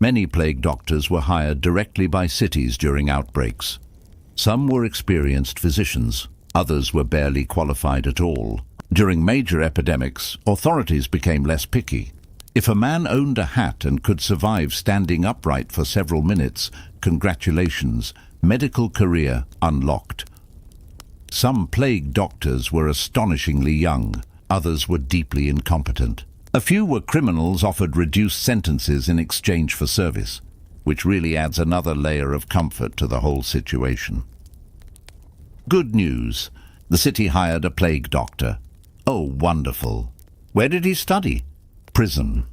Many plague doctors were hired directly by cities during outbreaks. Some were experienced physicians, others were barely qualified at all. During major epidemics, authorities became less picky. If a man owned a hat and could survive standing upright for several minutes, congratulations, medical career unlocked. Some plague doctors were astonishingly young, others were deeply incompetent. A few were criminals offered reduced sentences in exchange for service, which really adds another layer of comfort to the whole situation. Good news. The city hired a plague doctor. Oh, wonderful. Where did he study? Prison.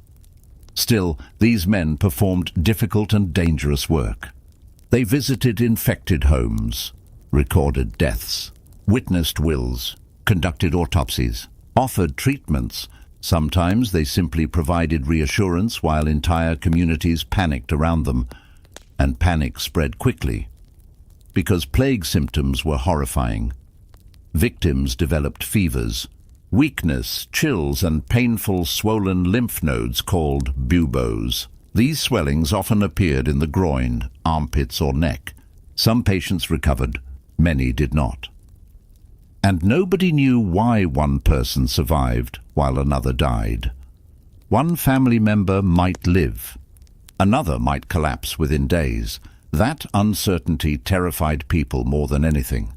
Still, these men performed difficult and dangerous work. They visited infected homes, recorded deaths, witnessed wills, conducted autopsies, offered treatments. Sometimes they simply provided reassurance while entire communities panicked around them, and panic spread quickly, because plague symptoms were horrifying. Victims developed fevers, weakness, chills, and painful swollen lymph nodes called buboes. These swellings often appeared in the groin, armpits, or neck. Some patients recovered, many did not. And nobody knew why one person survived while another died. One family member might live. Another might collapse within days. That uncertainty terrified people more than anything.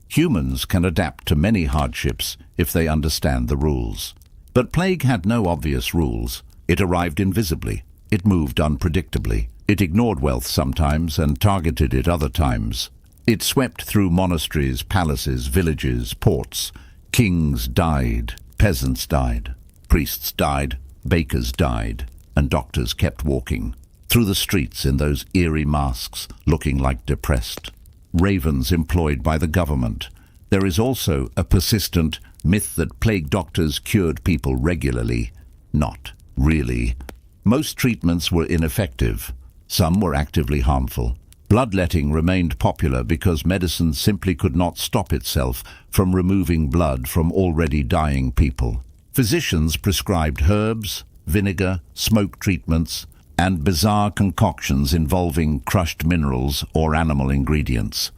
Humans can adapt to many hardships if they understand the rules. But plague had no obvious rules. It arrived invisibly. It moved unpredictably. It ignored wealth sometimes and targeted it other times. It swept through monasteries, palaces, villages, ports. Kings died, peasants died, priests died, bakers died, and doctors kept walking through the streets in those eerie masks, looking like depressed ravens employed by the government. There is also a persistent myth that plague doctors cured people regularly. Not really. Most treatments were ineffective. Some were actively harmful. Bloodletting remained popular because medicine simply could not stop itself from removing blood from already dying people. Physicians prescribed herbs, vinegar, smoke treatments, and bizarre concoctions involving crushed minerals or animal ingredients.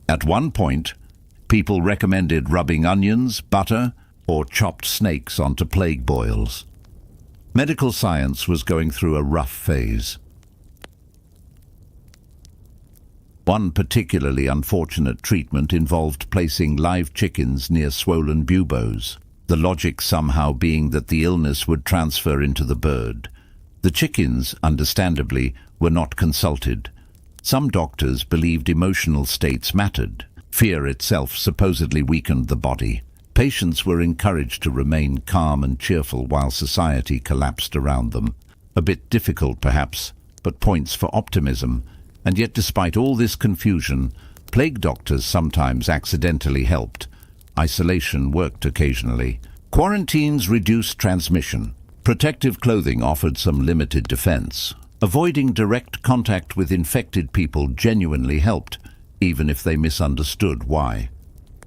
At one point, people recommended rubbing onions, butter, or chopped snakes onto plague boils. Medical science was going through a rough phase. One particularly unfortunate treatment involved placing live chickens near swollen buboes, the logic somehow being that the illness would transfer into the bird. The chickens, understandably, were not consulted. Some doctors believed emotional states mattered. Fear itself supposedly weakened the body. Patients were encouraged to remain calm and cheerful while society collapsed around them. A bit difficult, perhaps, but points for optimism. And yet, despite all this confusion, plague doctors sometimes accidentally helped. Isolation worked occasionally. Quarantines reduced transmission. Protective clothing offered some limited defense. Avoiding direct contact with infected people genuinely helped, even if they misunderstood why.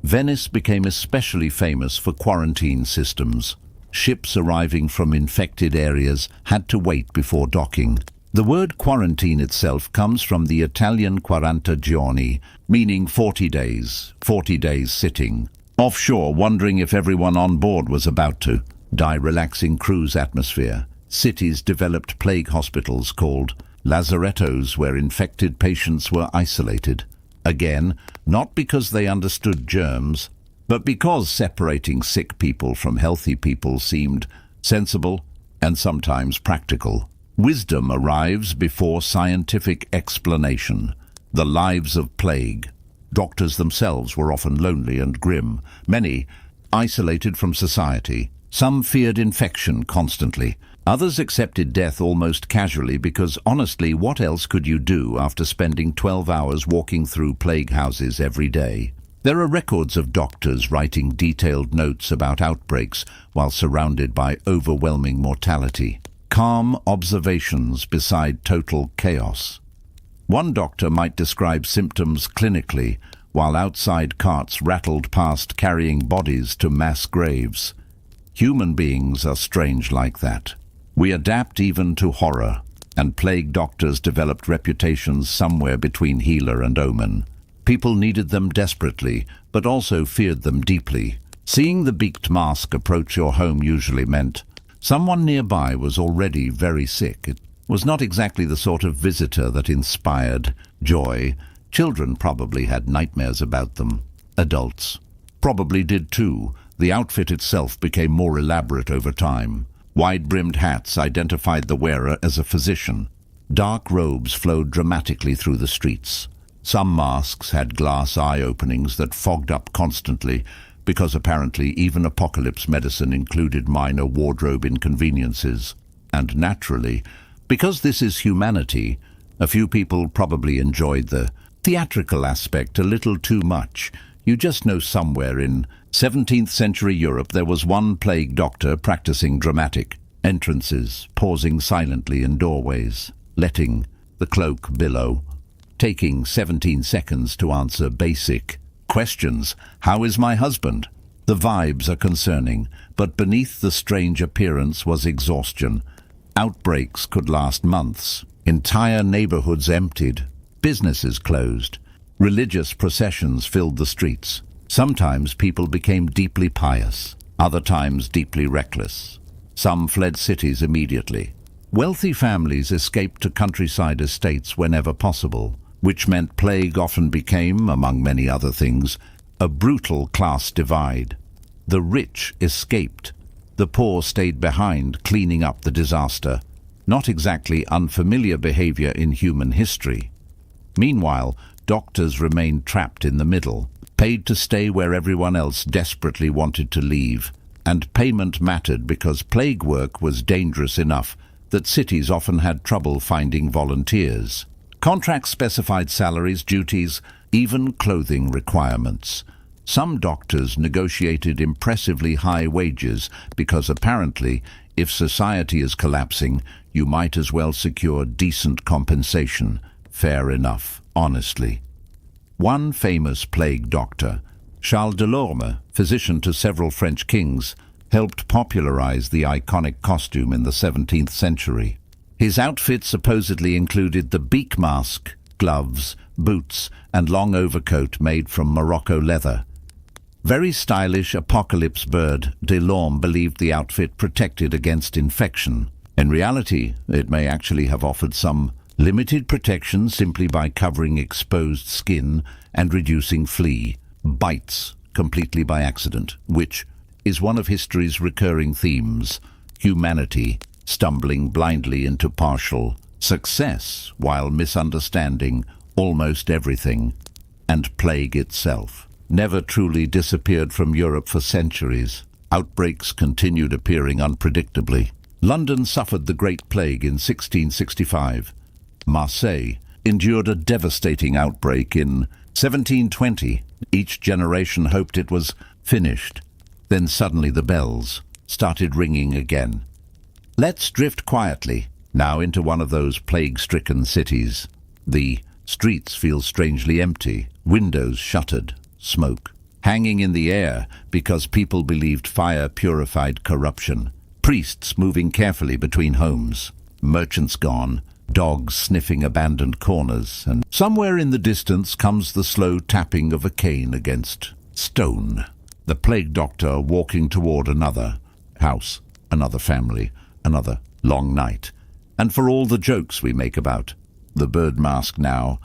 Venice became especially famous for quarantine systems. Ships arriving from infected areas had to wait before docking. The word quarantine itself comes from the Italian 40 giorni, meaning 40 days sitting. Offshore, wondering if everyone on board was about to die. Relaxing cruise atmosphere. Cities developed plague hospitals called lazarettos where infected patients were isolated. Again, not because they understood germs, but because separating sick people from healthy people seemed sensible and sometimes practical. Wisdom arrives before scientific explanation. The lives of plague. Doctors themselves were often lonely and grim, many isolated from society. Some feared infection constantly. Others accepted death almost casually because, honestly, what else could you do after spending 12 hours walking through plague houses every day? There are records of doctors writing detailed notes about outbreaks while surrounded by overwhelming mortality. Calm observations beside total chaos. One doctor might describe symptoms clinically, while outside carts rattled past carrying bodies to mass graves. Human beings are strange like that. We adapt even to horror, and plague doctors developed reputations somewhere between healer and omen. People needed them desperately, but also feared them deeply. Seeing the beaked mask approach your home usually meant someone nearby was already very sick. It was not exactly the sort of visitor that inspired joy. Children probably had nightmares about them. Adults probably did too. The outfit itself became more elaborate over time. Wide-brimmed hats identified the wearer as a physician. Dark robes flowed dramatically through the streets. Some masks had glass eye openings that fogged up constantly, because apparently even apocalypse medicine included minor wardrobe inconveniences. And naturally, because this is humanity, a few people probably enjoyed the theatrical aspect a little too much. You just know somewhere in 17th century Europe there was one plague doctor practicing dramatic entrances, pausing silently in doorways, letting the cloak billow, taking 17 seconds to answer basic questions. How is my husband? The vibes are concerning, but beneath the strange appearance was exhaustion. Outbreaks could last months. Entire neighborhoods emptied. Businesses closed. Religious processions filled the streets. Sometimes people became deeply pious, other times deeply reckless. Some fled cities immediately. Wealthy families escaped to countryside estates whenever possible, which meant plague often became, among many other things, a brutal class divide. The rich escaped. The poor stayed behind, cleaning up the disaster. Not exactly unfamiliar behavior in human history. Meanwhile, doctors remained trapped in the middle, paid to stay where everyone else desperately wanted to leave. And payment mattered because plague work was dangerous enough that cities often had trouble finding volunteers. Contracts specified salaries, duties, even clothing requirements. Some doctors negotiated impressively high wages because apparently, if society is collapsing, you might as well secure decent compensation. Fair enough, honestly. One famous plague doctor, Charles Delorme, physician to several French kings, helped popularize the iconic costume in the 17th century. His outfit supposedly included the beak mask, gloves, boots, and long overcoat made from Morocco leather. Very stylish apocalypse bird, Delorme believed the outfit protected against infection. In reality, it may actually have offered some limited protection simply by covering exposed skin and reducing flea bites completely by accident, which is one of history's recurring themes: humanity stumbling blindly into partial success while misunderstanding almost everything, and plague itself never truly disappeared from Europe for centuries. Outbreaks continued appearing unpredictably. London suffered the Great Plague in 1665. Marseille endured a devastating outbreak in 1720. Each generation hoped it was finished. Then suddenly the bells started ringing again. Let's drift quietly now into one of those plague-stricken cities. The streets feel strangely empty, windows shuttered, smoke hanging in the air because people believed fire purified corruption, priests moving carefully between homes, merchants gone, dogs sniffing abandoned corners, and somewhere in the distance comes the slow tapping of a cane against stone. The plague doctor walking toward another house, another family, another long night. And for all the jokes we make about the bird mask now,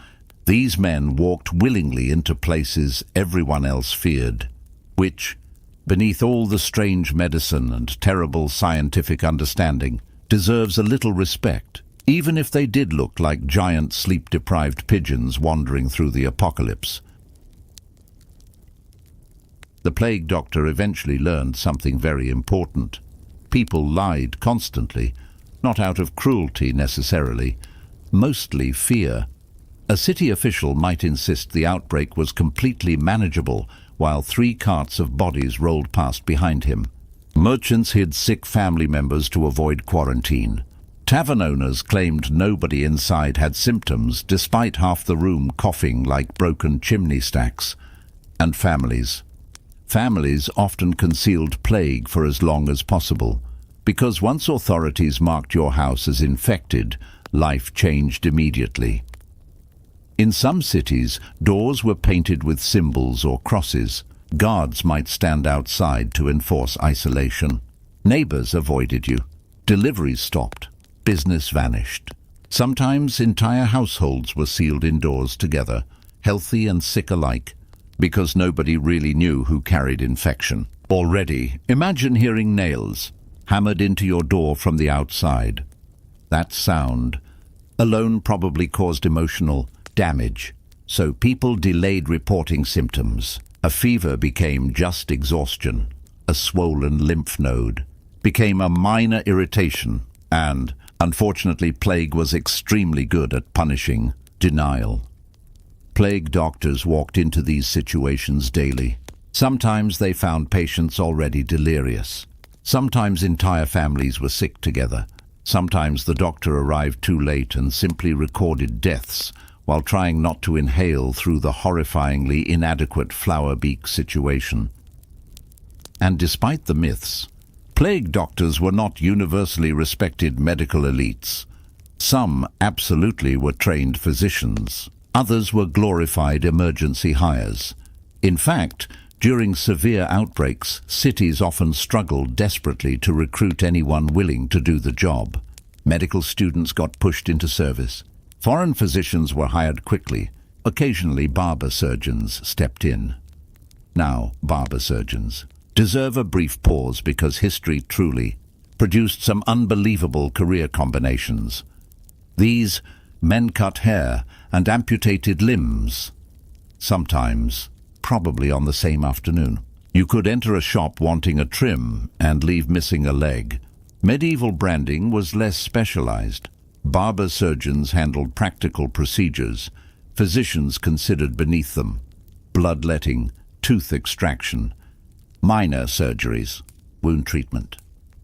these men walked willingly into places everyone else feared, which, beneath all the strange medicine and terrible scientific understanding, deserves a little respect, even if they did look like giant sleep-deprived pigeons wandering through the apocalypse. The plague doctor eventually learned something very important. People lied constantly, not out of cruelty necessarily, mostly fear. A city official might insist the outbreak was completely manageable while 3 carts of bodies rolled past behind him. Merchants hid sick family members to avoid quarantine. Tavern owners claimed nobody inside had symptoms despite half the room coughing like broken chimney stacks. And families often concealed plague for as long as possible, because once authorities marked your house as infected, life changed immediately. In some cities, doors were painted with symbols or crosses. Guards might stand outside to enforce isolation. Neighbors avoided you. Deliveries stopped. Business vanished. Sometimes entire households were sealed indoors together, healthy and sick alike, because nobody really knew who carried infection. Already, imagine hearing nails hammered into your door from the outside. That sound alone probably caused emotional damage, so people delayed reporting symptoms. A fever became just exhaustion. A swollen lymph node became a minor irritation, and, unfortunately, plague was extremely good at punishing denial. Plague doctors walked into these situations daily. Sometimes they found patients already delirious. Sometimes entire families were sick together. Sometimes the doctor arrived too late and simply recorded deaths while trying not to inhale through the horrifyingly inadequate flower beak situation. And despite the myths, plague doctors were not universally respected medical elites. Some absolutely were trained physicians. Others were glorified emergency hires. In fact, during severe outbreaks, cities often struggled desperately to recruit anyone willing to do the job. Medical students got pushed into service. Foreign physicians were hired quickly. Occasionally, barber surgeons stepped in. Now, barber surgeons deserve a brief pause because history truly produced some unbelievable career combinations. These men cut hair and amputated limbs, sometimes probably on the same afternoon. You could enter a shop wanting a trim and leave missing a leg. Medieval branding was less specialized. Barber surgeons handled practical procedures. Physicians considered beneath them: bloodletting, tooth extraction, minor surgeries, wound treatment.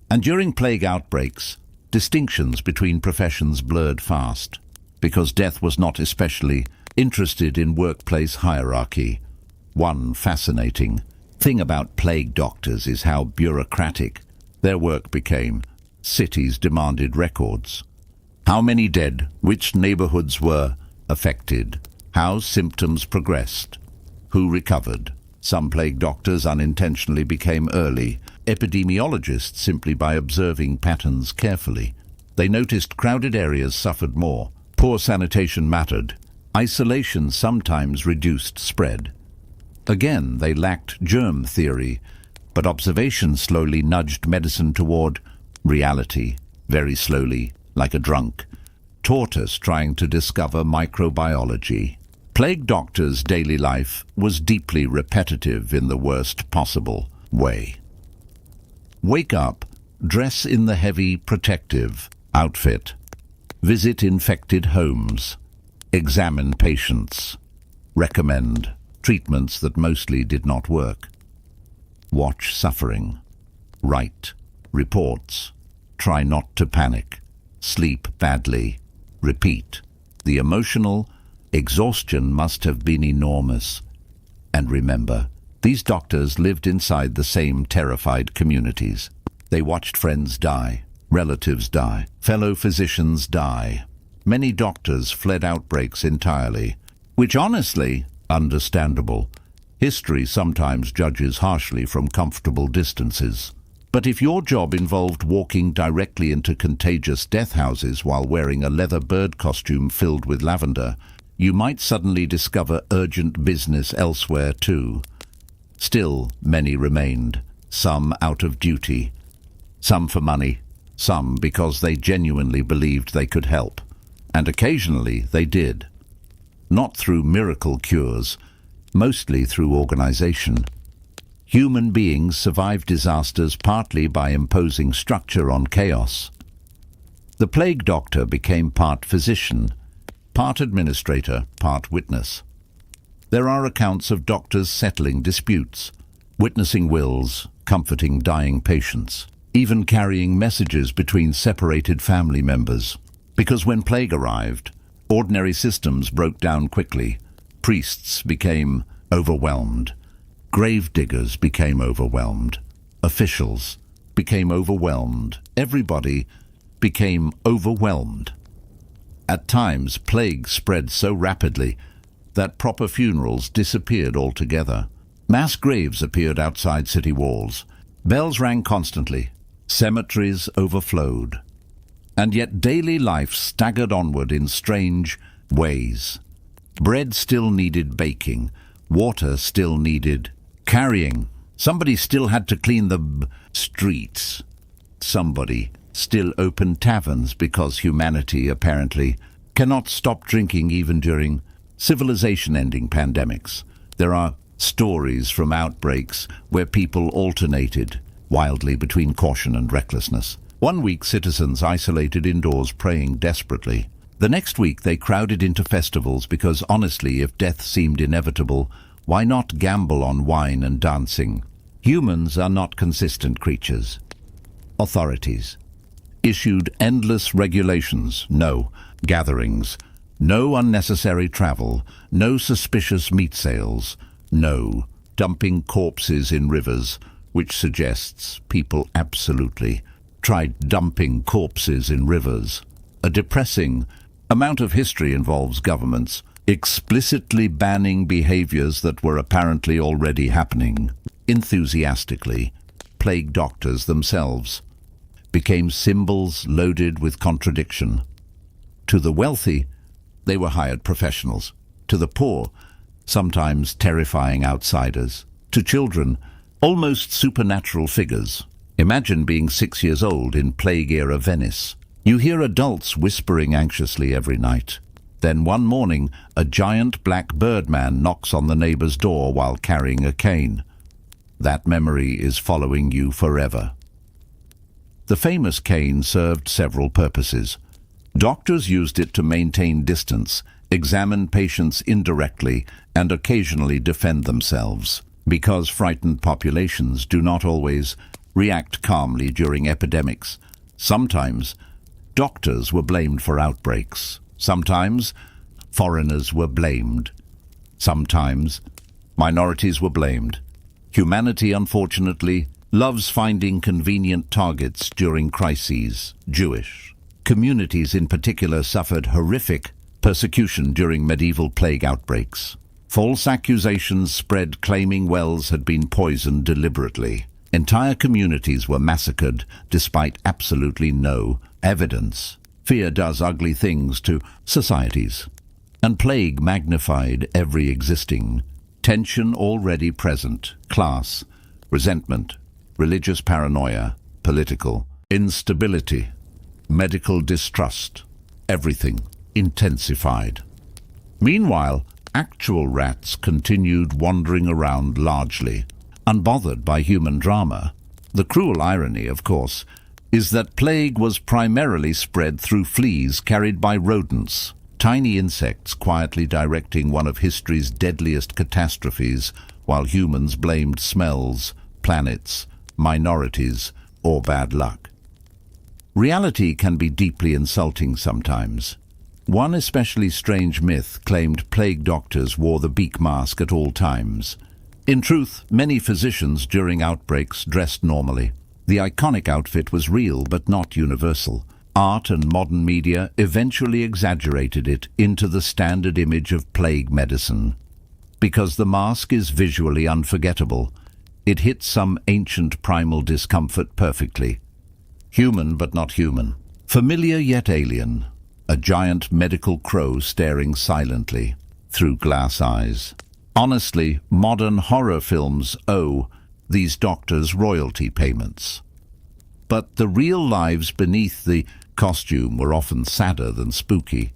And during plague outbreaks, distinctions between professions blurred fast, because death was not especially interested in workplace hierarchy. One fascinating thing about plague doctors is how bureaucratic their work became. Cities demanded records. How many dead, which neighborhoods were affected, how symptoms progressed, who recovered. Some plague doctors unintentionally became early epidemiologists simply by observing patterns carefully. They noticed crowded areas suffered more, poor sanitation mattered, isolation sometimes reduced spread. Again, they lacked germ theory, but observation slowly nudged medicine toward reality, very slowly, like a drunk, tortoise trying to discover microbiology. Plague doctors' daily life was deeply repetitive in the worst possible way. Wake up, dress in the heavy protective outfit, visit infected homes, examine patients, recommend treatments that mostly did not work, watch suffering, write reports, try not to panic, sleep badly, repeat. The emotional exhaustion must have been enormous. And remember, these doctors lived inside the same terrified communities. They watched friends die, relatives die, fellow physicians die. Many doctors fled outbreaks entirely, which honestly, understandable. History sometimes judges harshly from comfortable distances. But if your job involved walking directly into contagious death houses while wearing a leather bird costume filled with lavender, you might suddenly discover urgent business elsewhere too. Still, many remained, some out of duty, some for money, some because they genuinely believed they could help. And occasionally they did. Not through miracle cures, mostly through organization. Human beings survive disasters partly by imposing structure on chaos. The plague doctor became part physician, part administrator, part witness. There are accounts of doctors settling disputes, witnessing wills, comforting dying patients, even carrying messages between separated family members. Because when plague arrived, ordinary systems broke down quickly. Priests became overwhelmed. Gravediggers became overwhelmed. Officials became overwhelmed. Everybody became overwhelmed. At times, plague spread so rapidly that proper funerals disappeared altogether. Mass graves appeared outside city walls. Bells rang constantly. Cemeteries overflowed. And yet daily life staggered onward in strange ways. Bread still needed baking. Water still needed carrying. Somebody still had to clean the streets. Somebody still opened taverns because humanity, apparently, cannot stop drinking even during civilization-ending pandemics. There are stories from outbreaks where people alternated wildly between caution and recklessness. One week, citizens isolated indoors praying desperately. The next week, they crowded into festivals because, honestly, if death seemed inevitable, why not gamble on wine and dancing? Humans are not consistent creatures. Authorities issued endless regulations. No gatherings, no unnecessary travel, no suspicious meat sales, no dumping corpses in rivers, which suggests people absolutely tried dumping corpses in rivers. A depressing amount of history involves governments explicitly banning behaviors that were apparently already happening. Enthusiastically, plague doctors themselves became symbols loaded with contradiction. To the wealthy, they were hired professionals. To the poor, sometimes terrifying outsiders. To children, almost supernatural figures. Imagine being 6 years old in plague-era Venice. You hear adults whispering anxiously every night. Then one morning, a giant black birdman knocks on the neighbor's door while carrying a cane. That memory is following you forever. The famous cane served several purposes. Doctors used it to maintain distance, examine patients indirectly, and occasionally defend themselves. Because frightened populations do not always react calmly during epidemics. Sometimes, doctors were blamed for outbreaks. Sometimes, foreigners were blamed. Sometimes, minorities were blamed. Humanity, unfortunately, loves finding convenient targets during crises. Jewish communities in particular suffered horrific persecution during medieval plague outbreaks. False accusations spread claiming wells had been poisoned deliberately. Entire communities were massacred despite absolutely no evidence. Fear does ugly things to societies, and plague magnified every existing tension already present: class, resentment, religious paranoia, political instability, medical distrust. Everything intensified. Meanwhile, actual rats continued wandering around largely unbothered by human drama. The cruel irony, of course, is that plague was primarily spread through fleas carried by rodents, tiny insects quietly directing one of history's deadliest catastrophes, while humans blamed smells, planets, minorities, or bad luck. Reality can be deeply insulting sometimes. One especially strange myth claimed plague doctors wore the beak mask at all times. In truth, many physicians during outbreaks dressed normally. The iconic outfit was real but not universal. Art and modern media eventually exaggerated it into the standard image of plague medicine. Because the mask is visually unforgettable, it hits some ancient primal discomfort perfectly. Human but not human. Familiar yet alien. A giant medical crow staring silently through glass eyes. Honestly, modern horror films owe these doctors royalty payments. But the real lives beneath the costume were often sadder than spooky.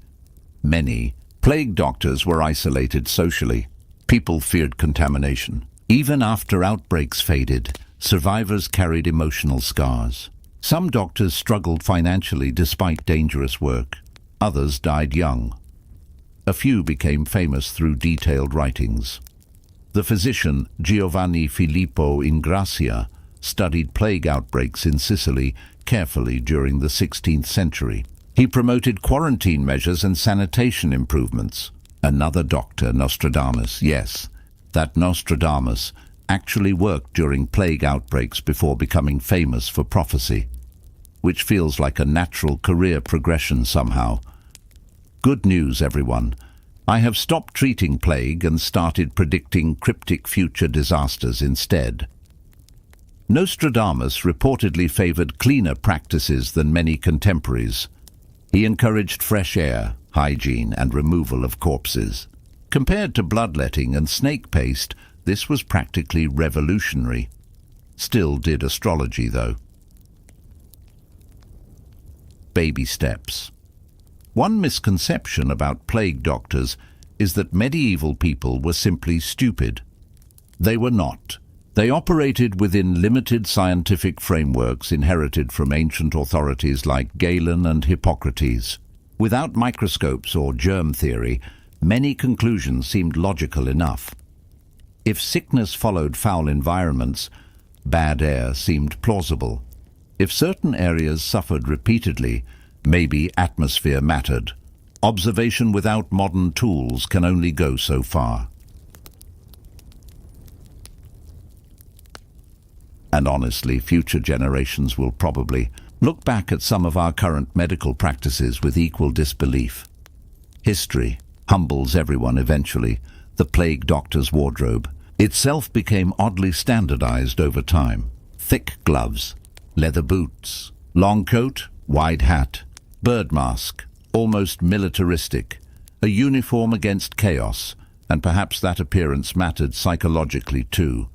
Many plague doctors were isolated socially. People feared contamination. Even after outbreaks faded, survivors carried emotional scars. Some doctors struggled financially despite dangerous work. Others died young. A few became famous through detailed writings. The physician Giovanni Filippo Ingrassia studied plague outbreaks in Sicily carefully during the 16th century. He promoted quarantine measures and sanitation improvements. Another doctor, Nostradamus, yes, that Nostradamus actually worked during plague outbreaks before becoming famous for prophecy, which feels like a natural career progression somehow. Good news, everyone. I have stopped treating plague and started predicting cryptic future disasters instead. Nostradamus reportedly favored cleaner practices than many contemporaries. He encouraged fresh air, hygiene, and removal of corpses. Compared to bloodletting and snake paste, this was practically revolutionary. Still did astrology, though. Baby steps. One misconception about plague doctors is that medieval people were simply stupid. They were not. They operated within limited scientific frameworks inherited from ancient authorities like Galen and Hippocrates. Without microscopes or germ theory, many conclusions seemed logical enough. If sickness followed foul environments, bad air seemed plausible. If certain areas suffered repeatedly, maybe atmosphere mattered. Observation without modern tools can only go so far. And honestly, future generations will probably look back at some of our current medical practices with equal disbelief. History humbles everyone eventually. The plague doctor's wardrobe itself became oddly standardized over time. Thick gloves, leather boots, long coat, wide hat, bird mask, almost militaristic, a uniform against chaos, and perhaps that appearance mattered psychologically too.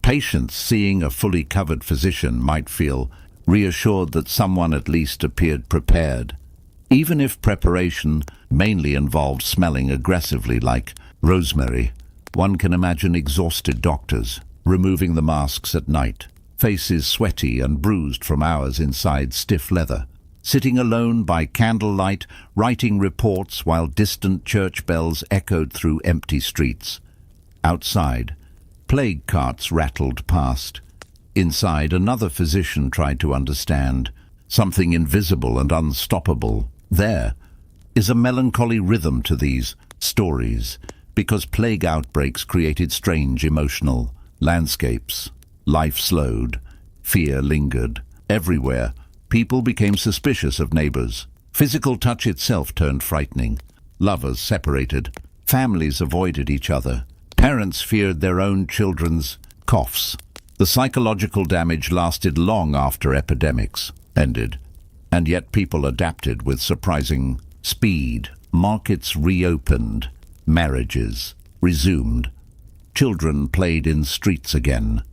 Patients seeing a fully covered physician might feel reassured that someone at least appeared prepared, even if preparation mainly involved smelling aggressively like rosemary. One can imagine exhausted doctors removing the masks at night, faces sweaty and bruised from hours inside stiff leather, sitting alone by candlelight, writing reports while distant church bells echoed through empty streets. Outside, plague carts rattled past. Inside, another physician tried to understand something invisible and unstoppable. There is a melancholy rhythm to these stories, because plague outbreaks created strange emotional landscapes. Life slowed, fear lingered. Everywhere, people became suspicious of neighbors. Physical touch itself turned frightening. Lovers separated, Families avoided each other. Parents feared their own children's coughs. The psychological damage lasted long after epidemics ended, and yet people adapted with surprising speed. Markets reopened, marriages resumed, children played in streets again.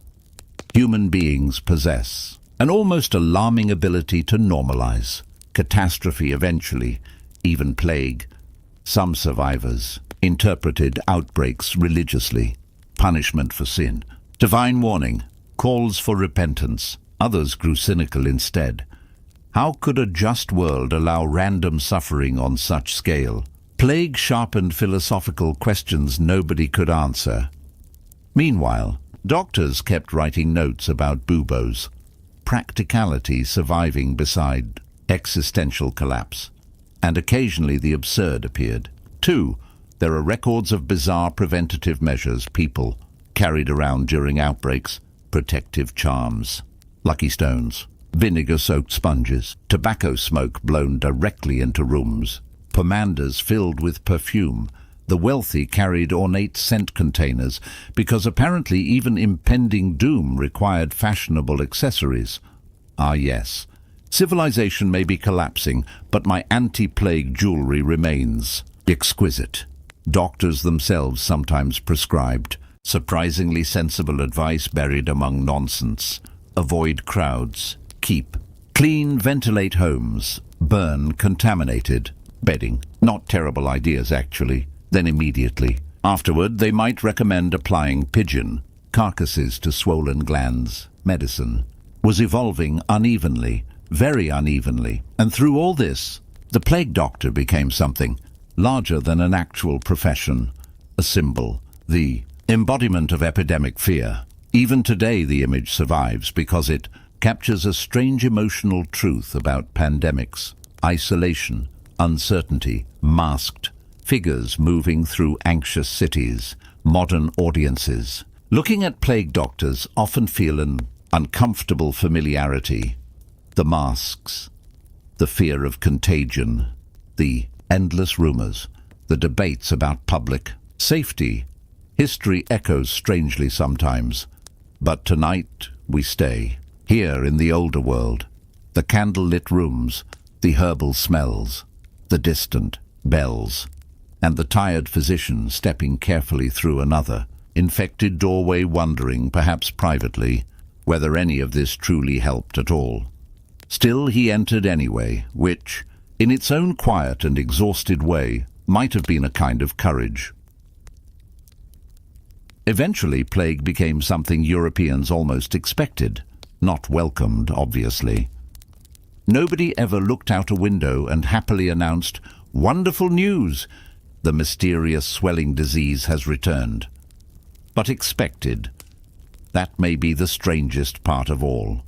Human beings possess an almost alarming ability to normalize catastrophe eventually, even plague. Some survivors interpreted outbreaks religiously, punishment for sin, divine warning, calls for repentance. Others grew cynical instead. How could a just world allow random suffering on such scale? Plague sharpened philosophical questions nobody could answer. Meanwhile, doctors kept writing notes about buboes, practicality surviving beside existential collapse, and occasionally the absurd appeared. 2. There are records of bizarre preventative measures people carried around during outbreaks: protective charms, lucky stones, vinegar-soaked sponges, tobacco smoke blown directly into rooms, pomanders filled with perfume. The wealthy carried ornate scent containers because apparently even impending doom required fashionable accessories. Ah yes, civilization may be collapsing, but my anti-plague jewelry remains exquisite. Doctors themselves sometimes prescribed surprisingly sensible advice buried among nonsense. Avoid crowds. Keep clean, ventilate homes. Burn contaminated bedding. Not terrible ideas, actually. Then immediately afterward, they might recommend applying pigeon carcasses to swollen glands. Medicine was evolving unevenly, very unevenly. And through all this, the plague doctor became something larger than an actual profession, a symbol, the embodiment of epidemic fear. Even today the image survives because it captures a strange emotional truth about pandemics: isolation, uncertainty, masked figures moving through anxious cities, modern audiences. Looking at plague doctors often feel an uncomfortable familiarity. The masks, the fear of contagion, the endless rumors, the debates about public safety. History echoes strangely sometimes, but tonight we stay here in the older world. The candle-lit rooms, the herbal smells, the distant bells, and the tired physician stepping carefully through another infected doorway, wondering, perhaps privately, whether any of this truly helped at all. Still, he entered anyway, which, in its own quiet and exhausted way, might have been a kind of courage. Eventually, plague became something Europeans almost expected, not welcomed, obviously. Nobody ever looked out a window and happily announced, "Wonderful news! The mysterious swelling disease has returned." But expected. That may be the strangest part of all.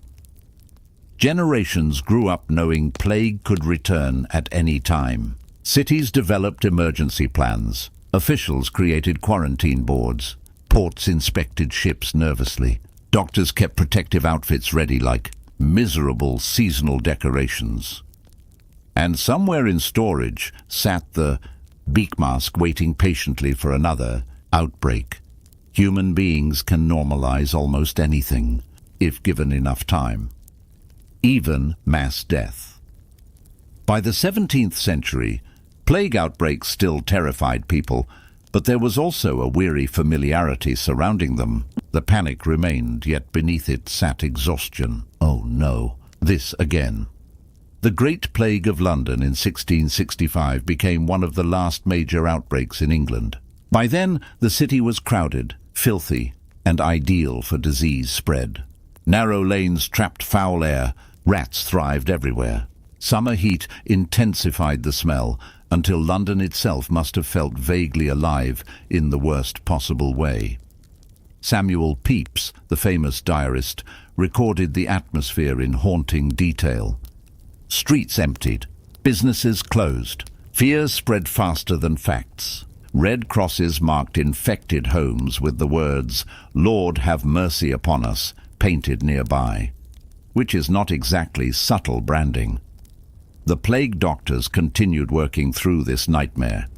Generations grew up knowing plague could return at any time. Cities developed emergency plans. Officials created quarantine boards. Ports inspected ships nervously. Doctors kept protective outfits ready like miserable seasonal decorations. And somewhere in storage sat the beak mask waiting patiently for another outbreak. Human beings can normalize almost anything, if given enough time. Even mass death. By the 17th century, plague outbreaks still terrified people, but there was also a weary familiarity surrounding them. The panic remained, yet beneath it sat exhaustion. Oh no, this again. The Great Plague of London in 1665 became one of the last major outbreaks in England. By then, the city was crowded, filthy, and ideal for disease spread. Narrow lanes trapped foul air. Rats thrived everywhere. Summer heat intensified the smell until London itself must have felt vaguely alive in the worst possible way. Samuel Pepys, the famous diarist, recorded the atmosphere in haunting detail. Streets emptied, businesses closed. Fear spread faster than facts. Red crosses marked infected homes with the words, "Lord have mercy upon us," painted nearby, which is not exactly subtle branding. The plague doctors continued working through this nightmare.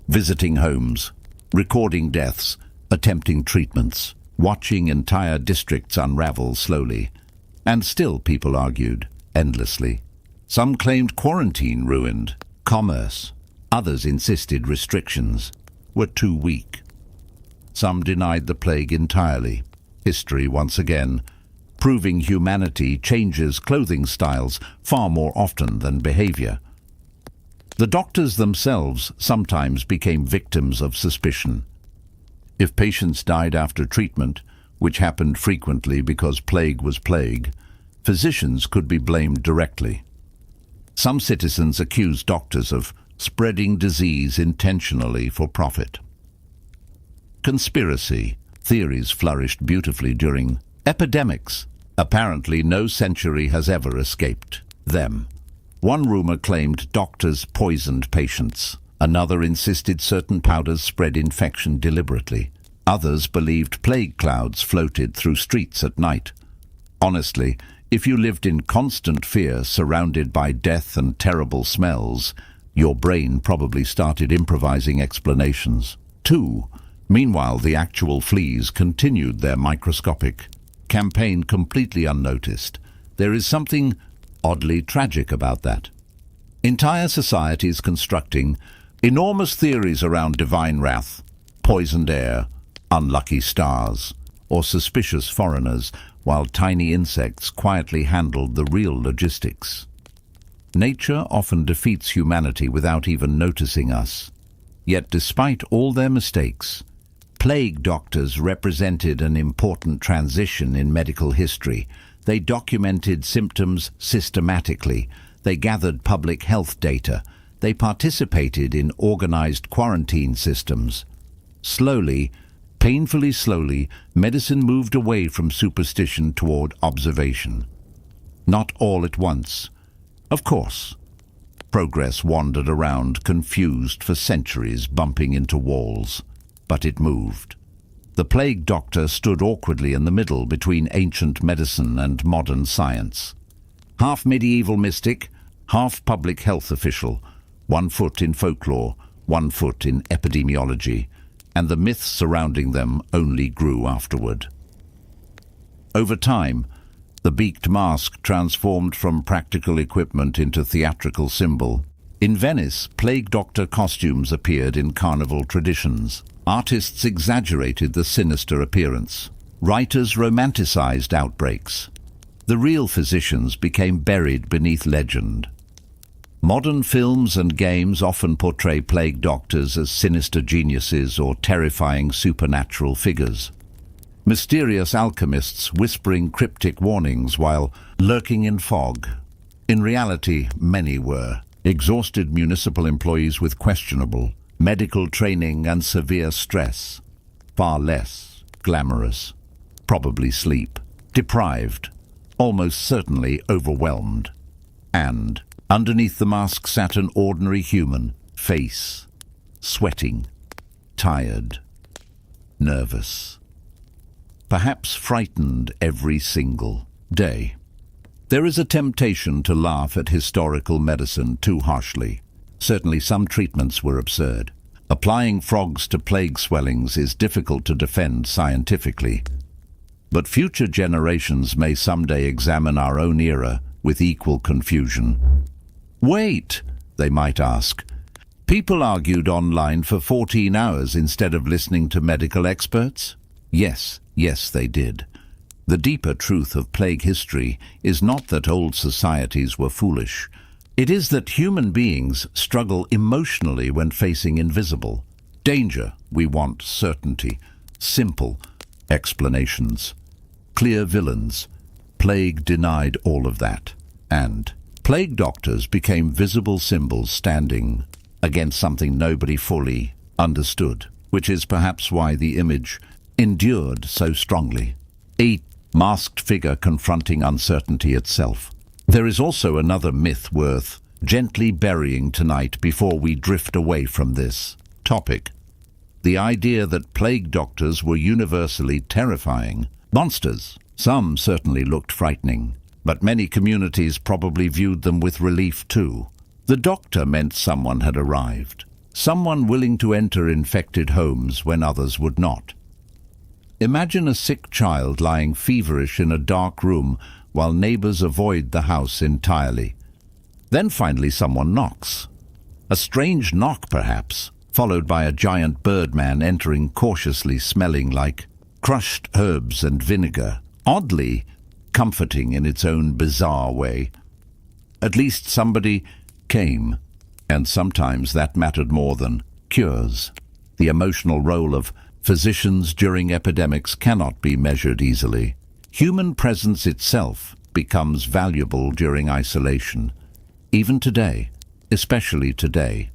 visiting homes, recording deaths, attempting treatments, watching entire districts unravel slowly. And still people argued, endlessly. Some claimed quarantine ruined commerce. Others insisted restrictions were too weak. Some denied the plague entirely. History, once again, proving humanity changes clothing styles far more often than behavior. The doctors themselves sometimes became victims of suspicion. If patients died after treatment, which happened frequently because plague was plague, physicians could be blamed directly. Some citizens accused doctors of spreading disease intentionally for profit. Conspiracy theories flourished beautifully during epidemics. Apparently, no century has ever escaped them. One rumor claimed doctors poisoned patients. Another insisted certain powders spread infection deliberately. Others believed plague clouds floated through streets at night. Honestly, if you lived in constant fear, surrounded by death and terrible smells, your brain probably started improvising explanations. 2. Meanwhile, the actual fleas continued their microscopic campaign completely unnoticed. There is something oddly tragic about that. Entire societies constructing enormous theories around divine wrath, poisoned air, unlucky stars, or suspicious foreigners, while tiny insects quietly handled the real logistics. Nature often defeats humanity without even noticing us. Yet despite all their mistakes, plague doctors represented an important transition in medical history. They documented symptoms systematically. They gathered public health data. They participated in organized quarantine systems. Slowly, painfully slowly, medicine moved away from superstition toward observation. Not all at once. Of course, progress wandered around, confused for centuries, bumping into walls. But it moved. The plague doctor stood awkwardly in the middle between ancient medicine and modern science. Half medieval mystic, half public health official, 1 foot in folklore, 1 foot in epidemiology, and the myths surrounding them only grew afterward. Over time, the beaked mask transformed from practical equipment into theatrical symbol. In Venice, plague doctor costumes appeared in carnival traditions. Artists exaggerated the sinister appearance. Writers romanticized outbreaks. The real physicians became buried beneath legend. Modern films and games often portray plague doctors as sinister geniuses or terrifying supernatural figures. Mysterious alchemists whispering cryptic warnings while lurking in fog. In reality, many were exhausted municipal employees with questionable medical training and severe stress. Far less glamorous. Probably sleep. Deprived. Almost certainly overwhelmed. And underneath the mask sat an ordinary human, face, sweating, tired, nervous. Perhaps frightened every single day. There is a temptation to laugh at historical medicine too harshly. Certainly some treatments were absurd. Applying frogs to plague swellings is difficult to defend scientifically. But future generations may someday examine our own era with equal confusion. Wait, they might ask. People argued online for 14 hours instead of listening to medical experts? Yes, they did. The deeper truth of plague history is not that old societies were foolish. It is that human beings struggle emotionally when facing invisible danger. We want certainty, simple explanations, clear villains. Plague denied all of that. And plague doctors became visible symbols standing against something nobody fully understood, which is perhaps why the image endured so strongly. A masked figure confronting uncertainty itself. There is also another myth worth gently burying tonight before we drift away from this topic. The idea that plague doctors were universally terrifying monsters. Some certainly looked frightening, but many communities probably viewed them with relief too. The doctor meant someone had arrived. someone willing to enter infected homes when others would not. Imagine a sick child lying feverish in a dark room while neighbors avoid the house entirely. Then finally someone knocks. A strange knock, perhaps, followed by a giant birdman entering cautiously, smelling like crushed herbs and vinegar, oddly comforting in its own bizarre way. At least somebody came, and sometimes that mattered more than cures. The emotional role of physicians during epidemics cannot be measured easily. Human presence itself becomes valuable during isolation. Even today, especially today.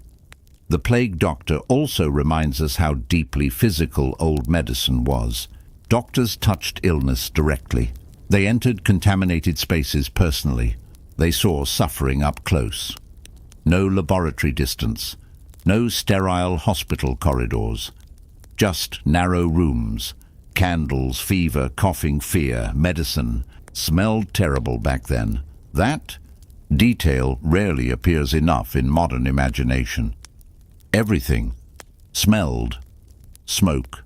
The plague doctor also reminds us how deeply physical old medicine was. Doctors touched illness directly. They entered contaminated spaces personally. They saw suffering up close. No laboratory distance, no sterile hospital corridors, just narrow rooms, candles, fever, coughing, fear, medicine. Smelled terrible back then. That detail rarely appears enough in modern imagination. Everything smelled: smoke,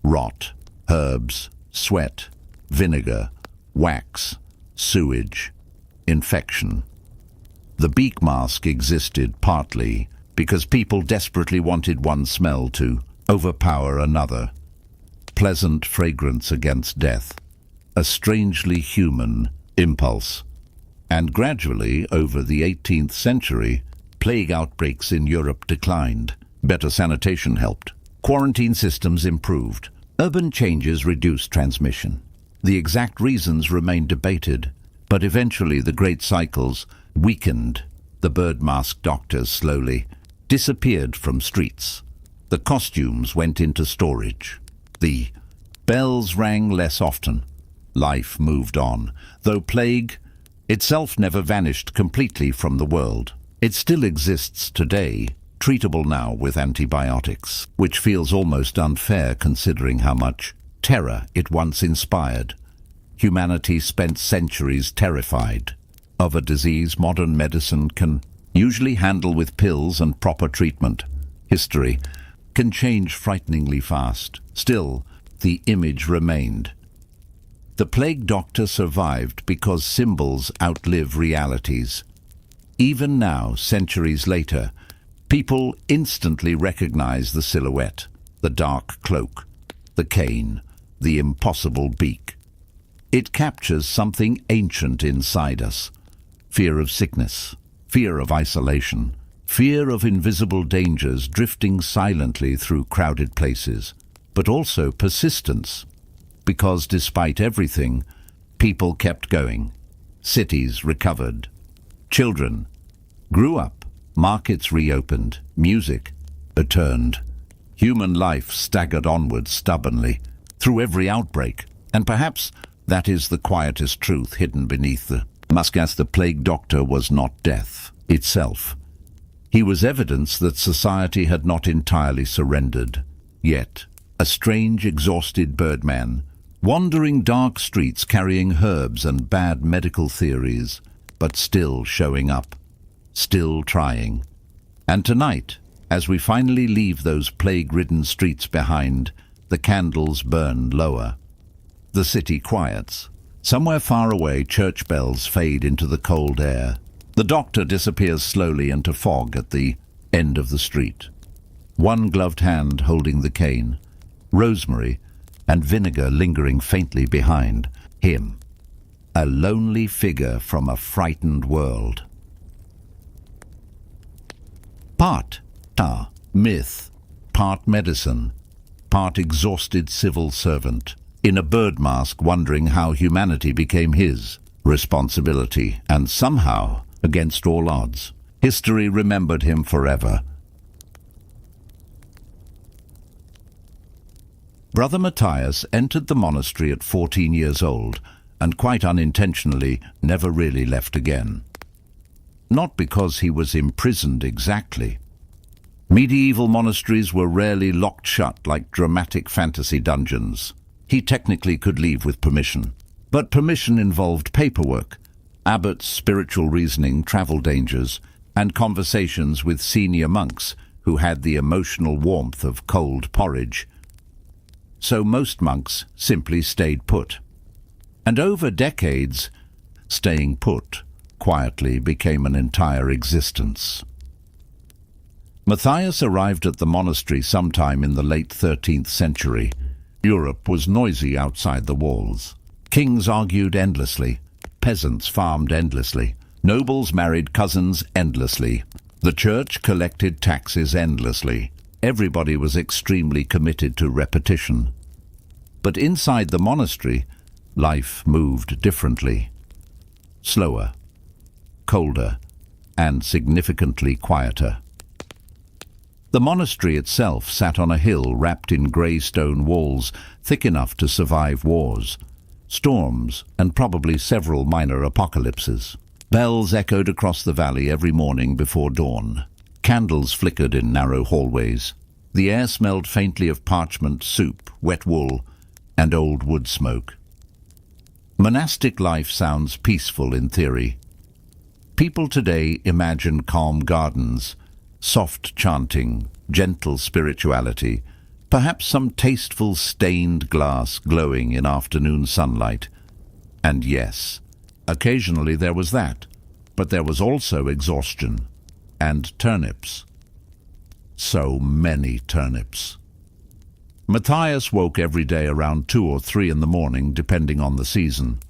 rot, herbs, sweat, vinegar, wax, sewage, infection. The beak mask existed partly because people desperately wanted one smell to overpower another. Pleasant fragrance against death, a strangely human impulse. And gradually, over the 18th century, plague outbreaks in Europe declined. Better sanitation helped. Quarantine systems improved. Urban changes reduced transmission. The exact reasons remain debated, but eventually the great cycles weakened. The bird mask doctors slowly disappeared from streets. The costumes went into storage. The bells rang less often. Life moved on, though plague itself never vanished completely from the world. It still exists today, treatable now with antibiotics, which feels almost unfair considering how much terror it once inspired. Humanity spent centuries terrified of a disease modern medicine can usually handle with pills and proper treatment. History can change frighteningly fast. Still, the image remained. The plague doctor survived because symbols outlive realities. Even now, centuries later, people instantly recognize the silhouette, the dark cloak, the cane, the impossible beak. It captures something ancient inside us. Fear of sickness, fear of isolation, fear of invisible dangers drifting silently through crowded places, but also persistence. Because despite everything, people kept going. Cities recovered. Children grew up. Markets reopened. Music returned. Human life staggered onward stubbornly through every outbreak. And perhaps that is the quietest truth hidden beneath the mask. The plague doctor was not death itself. He was evidence that society had not entirely surrendered. Yet, a strange, exhausted birdman, wandering dark streets carrying herbs and bad medical theories, but still showing up, still trying. And tonight, as we finally leave those plague-ridden streets behind, the candles burn lower. The city quiets. Somewhere far away, church bells fade into the cold air. The doctor disappears slowly into fog at the end of the street. One gloved hand holding the cane, rosemary and vinegar lingering faintly behind him. A lonely figure from a frightened world. Part myth, part medicine, part exhausted civil servant, in a bird mask wondering how humanity became his responsibility, and somehow, against all odds, history remembered him forever. Brother Matthias entered the monastery at 14 years old, and quite unintentionally never really left again. Not because he was imprisoned exactly. Medieval monasteries were rarely locked shut like dramatic fantasy dungeons. He technically could leave with permission, but permission involved paperwork, abbots, spiritual reasoning, travel dangers, and conversations with senior monks who had the emotional warmth of cold porridge. So most monks simply stayed put. And over decades, staying put quietly became an entire existence. Matthias arrived at the monastery sometime in the late 13th century. Europe was noisy outside the walls. Kings argued endlessly. Peasants farmed endlessly. Nobles married cousins endlessly. The church collected taxes endlessly. Everybody was extremely committed to repetition. But inside the monastery, life moved differently. Slower, colder, and significantly quieter. The monastery itself sat on a hill wrapped in grey stone walls thick enough to survive wars, storms, and probably several minor apocalypses. Bells echoed across the valley every morning before dawn. Candles flickered in narrow hallways. The air smelled faintly of parchment, soup, wet wool, and old wood smoke. Monastic life sounds peaceful in theory. People today imagine calm gardens, soft chanting, gentle spirituality, perhaps some tasteful stained glass glowing in afternoon sunlight. And yes, occasionally there was that, but there was also exhaustion and turnips. So many turnips. Matthias woke every day around 2 or 3 in the morning, depending on the season.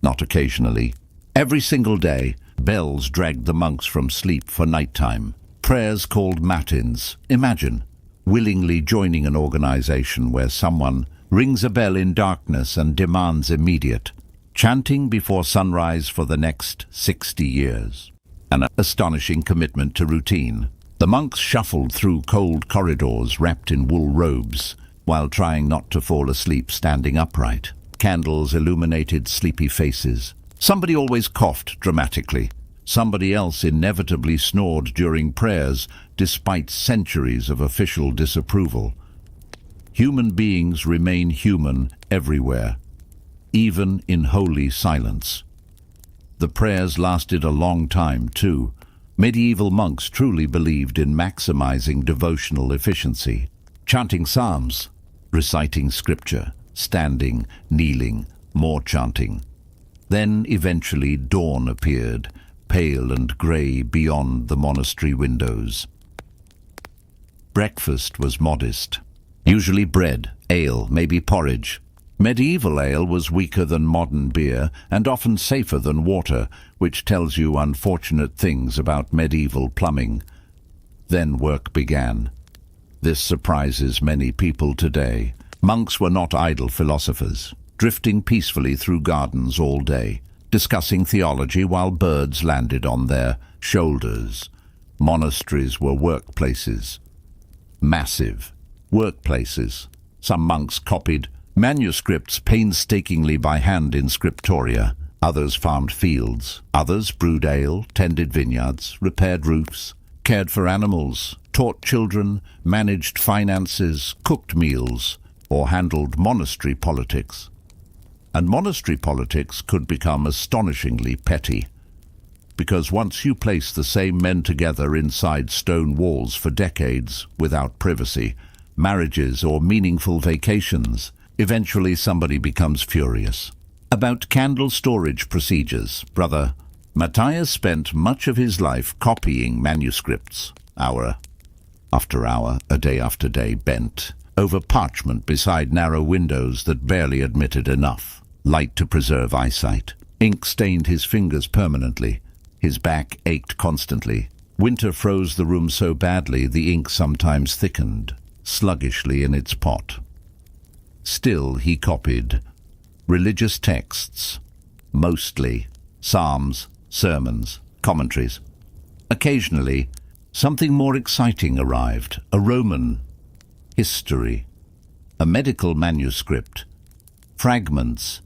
Not occasionally. Every single day, bells dragged the monks from sleep for nighttime. Prayers called matins. Imagine, willingly joining an organization where someone rings a bell in darkness and demands immediate, chanting before sunrise for the next 60 years. An astonishing commitment to routine. The monks shuffled through cold corridors wrapped in wool robes, while trying not to fall asleep standing upright. Candles illuminated sleepy faces. Somebody always coughed dramatically. Somebody else inevitably snored during prayers, despite centuries of official disapproval. Human beings remain human everywhere, even in holy silence. The prayers lasted a long time, too. Medieval monks truly believed in maximizing devotional efficiency. Chanting psalms, reciting scripture, standing, kneeling, more chanting. Then eventually dawn appeared, pale and grey beyond the monastery windows. Breakfast was modest. Usually bread, ale, maybe porridge. Medieval ale was weaker than modern beer and often safer than water, which tells you unfortunate things about medieval plumbing. Then work began. This surprises many people today. Monks were not idle philosophers, drifting peacefully through gardens all day, discussing theology while birds landed on their shoulders. Monasteries were workplaces. Massive workplaces. Some monks copied manuscripts painstakingly by hand in scriptoria. Others farmed fields. Others brewed ale, tended vineyards, repaired roofs, cared for animals, taught children, managed finances, cooked meals, or handled monastery politics. And monastery politics could become astonishingly petty, because once you place the same men together inside stone walls for decades without privacy, marriages, or meaningful vacations, eventually somebody becomes furious. About candle storage procedures, Brother Matthias spent much of his life copying manuscripts, hour after hour, a day after day, bent over parchment beside narrow windows that barely admitted enough light to preserve eyesight. Ink stained his fingers permanently. His back ached constantly. Winter froze the room so badly the ink sometimes thickened sluggishly in its pot. Still he copied religious texts, mostly psalms, sermons, commentaries. Occasionally, something more exciting arrived, a Roman history, a medical manuscript, fragments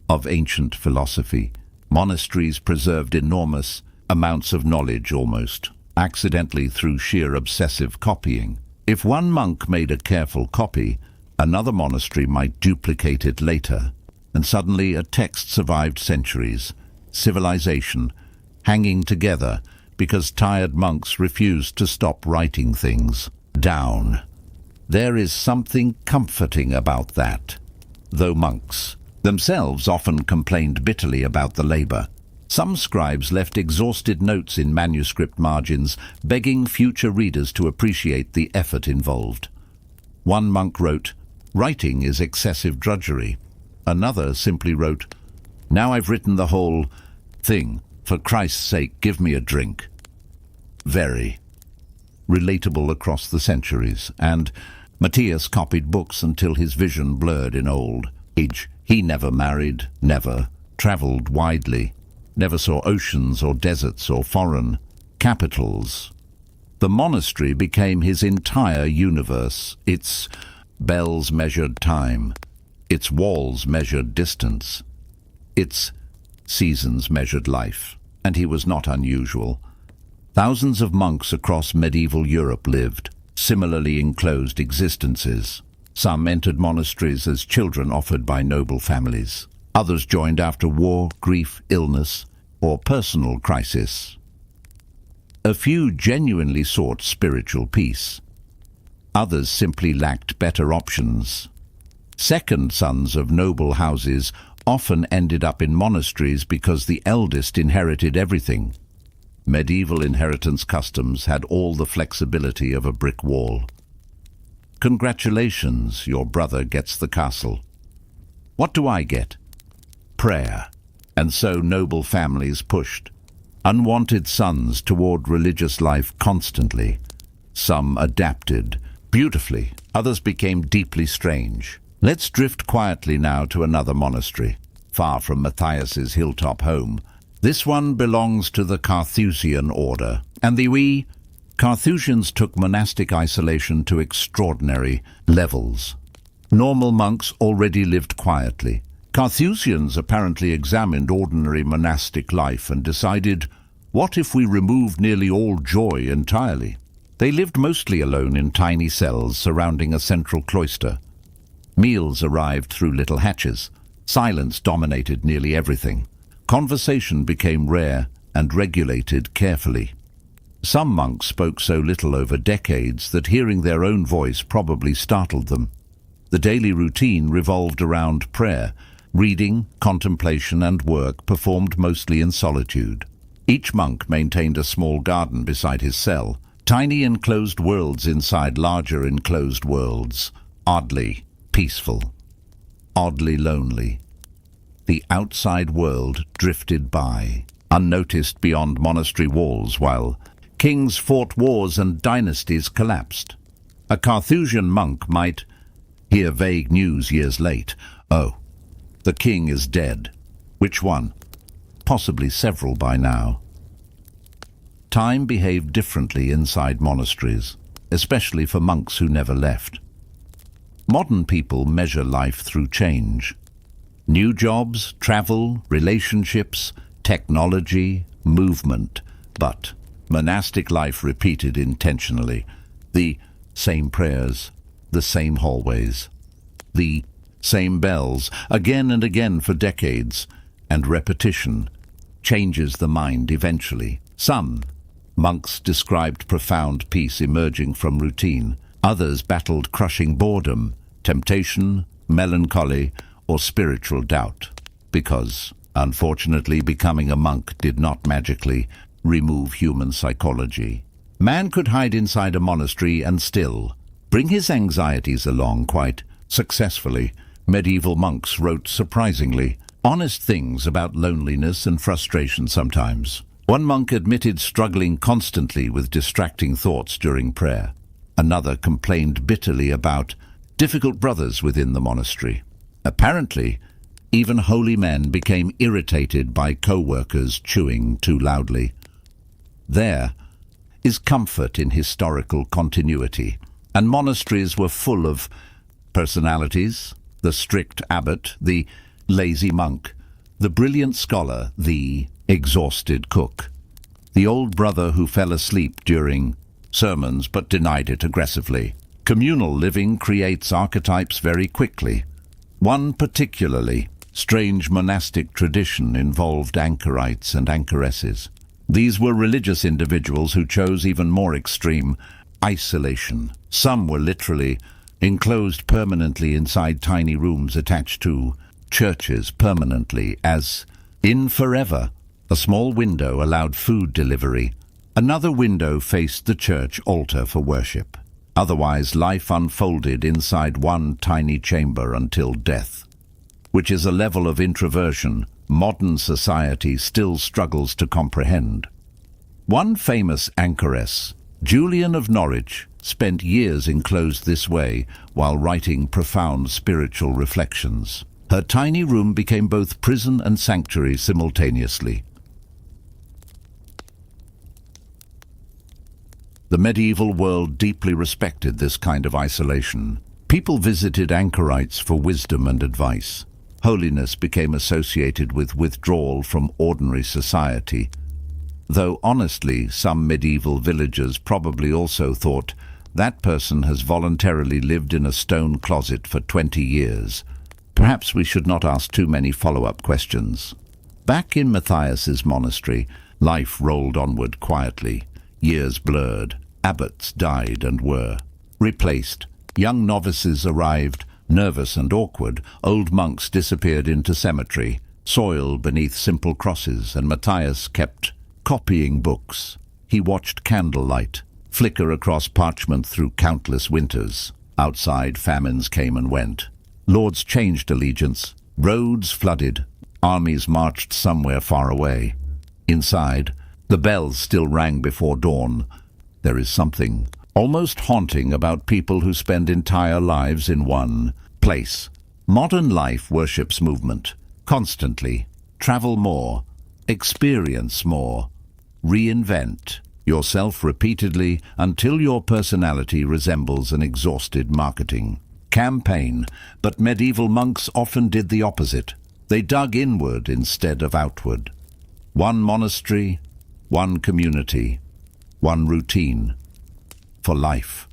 of ancient philosophy. Monasteries preserved enormous amounts of knowledge almost, accidentally through sheer obsessive copying. If one monk made a careful copy, another monastery might duplicate it later, and suddenly a text survived centuries, civilization, hanging together because tired monks refused to stop writing things down. There is something comforting about that, though monks themselves often complained bitterly about the labor. Some scribes left exhausted notes in manuscript margins, begging future readers to appreciate the effort involved. One monk wrote, "Writing is excessive drudgery." Another simply wrote, "Now I've written the whole thing. For Christ's sake, give me a drink." Very relatable across the centuries, and Matthias copied books until his vision blurred in old age. He never married, never travelled widely, never saw oceans or deserts or foreign capitals. The monastery became his entire universe. Its bells measured time, its walls measured distance, its seasons measured life, and he was not unusual. Thousands of monks across medieval Europe lived similarly enclosed existences. Some entered monasteries as children offered by noble families. Others joined after war, grief, illness, or personal crisis. A few genuinely sought spiritual peace. Others simply lacked better options. Second sons of noble houses often ended up in monasteries because the eldest inherited everything. Medieval inheritance customs had all the flexibility of a brick wall. Congratulations, your brother gets the castle. What do I get? Prayer. And so noble families pushed unwanted sons toward religious life constantly. Some adapted beautifully, others became deeply strange. Let's drift quietly now to another monastery, far from Matthias's hilltop home. This one belongs to the Carthusian order, and the Carthusians took monastic isolation to extraordinary levels. Normal monks already lived quietly. Carthusians apparently examined ordinary monastic life and decided, what if we removed nearly all joy entirely? They lived mostly alone in tiny cells surrounding a central cloister. Meals arrived through little hatches. Silence dominated nearly everything. Conversation became rare and regulated carefully. Some monks spoke so little over decades that hearing their own voice probably startled them. The daily routine revolved around prayer. Reading, contemplation, and work performed mostly in solitude. Each monk maintained a small garden beside his cell, tiny enclosed worlds inside larger enclosed worlds, oddly peaceful, oddly lonely. The outside world drifted by, unnoticed beyond monastery walls, while kings fought wars and dynasties collapsed. A Carthusian monk might hear vague news years late. Oh, the king is dead. Which one? Possibly several by now. Time behaved differently inside monasteries, especially for monks who never left. Modern people measure life through change. New jobs, travel, relationships, technology, movement. But monastic life repeated intentionally. The same prayers, the same hallways, the same bells, again and again for decades, and repetition changes the mind eventually. Some monks described profound peace emerging from routine. Others battled crushing boredom, temptation, melancholy, or spiritual doubt, because, unfortunately, becoming a monk did not magically remove human psychology. Man could hide inside a monastery and still bring his anxieties along quite successfully. Medieval monks wrote surprisingly honest things about loneliness and frustration sometimes. One monk admitted struggling constantly with distracting thoughts during prayer. Another complained bitterly about difficult brothers within the monastery. Apparently, even holy men became irritated by co-workers chewing too loudly. There is comfort in historical continuity, and monasteries were full of personalities: the strict abbot, the lazy monk, the brilliant scholar, the exhausted cook, the old brother who fell asleep during sermons but denied it aggressively. Communal living creates archetypes very quickly. One particularly strange monastic tradition involved anchorites and anchoresses. These were religious individuals who chose even more extreme isolation. Some were literally enclosed permanently inside tiny rooms attached to churches permanently, as in forever. A small window allowed food delivery. Another window faced the church altar for worship. Otherwise, life unfolded inside one tiny chamber until death, which is a level of introversion modern society still struggles to comprehend. One famous anchoress, Julian of Norwich, spent years enclosed this way while writing profound spiritual reflections. Her tiny room became both prison and sanctuary simultaneously. The medieval world deeply respected this kind of isolation. People visited anchorites for wisdom and advice. Holiness became associated with withdrawal from ordinary society, though honestly, some medieval villagers probably also thought that person has voluntarily lived in a stone closet for 20 years. Perhaps we should not ask too many follow-up questions. Back in Matthias's monastery, life rolled onward quietly. Years blurred. Abbots died and were replaced. Young novices arrived, nervous and awkward. Old monks disappeared into cemetery, soil beneath simple crosses, and Matthias kept copying books. He watched candlelight flicker across parchment through countless winters. Outside, famines came and went. Lords changed allegiance. Roads flooded. Armies marched somewhere far away. Inside, the bells still rang before dawn. There is something almost haunting about people who spend entire lives in one place. Modern life worships movement. Constantly. Travel more. Experience more. Reinvent yourself repeatedly until your personality resembles an exhausted marketing campaign. But medieval monks often did the opposite. They dug inward instead of outward. One monastery, one community, one routine for life.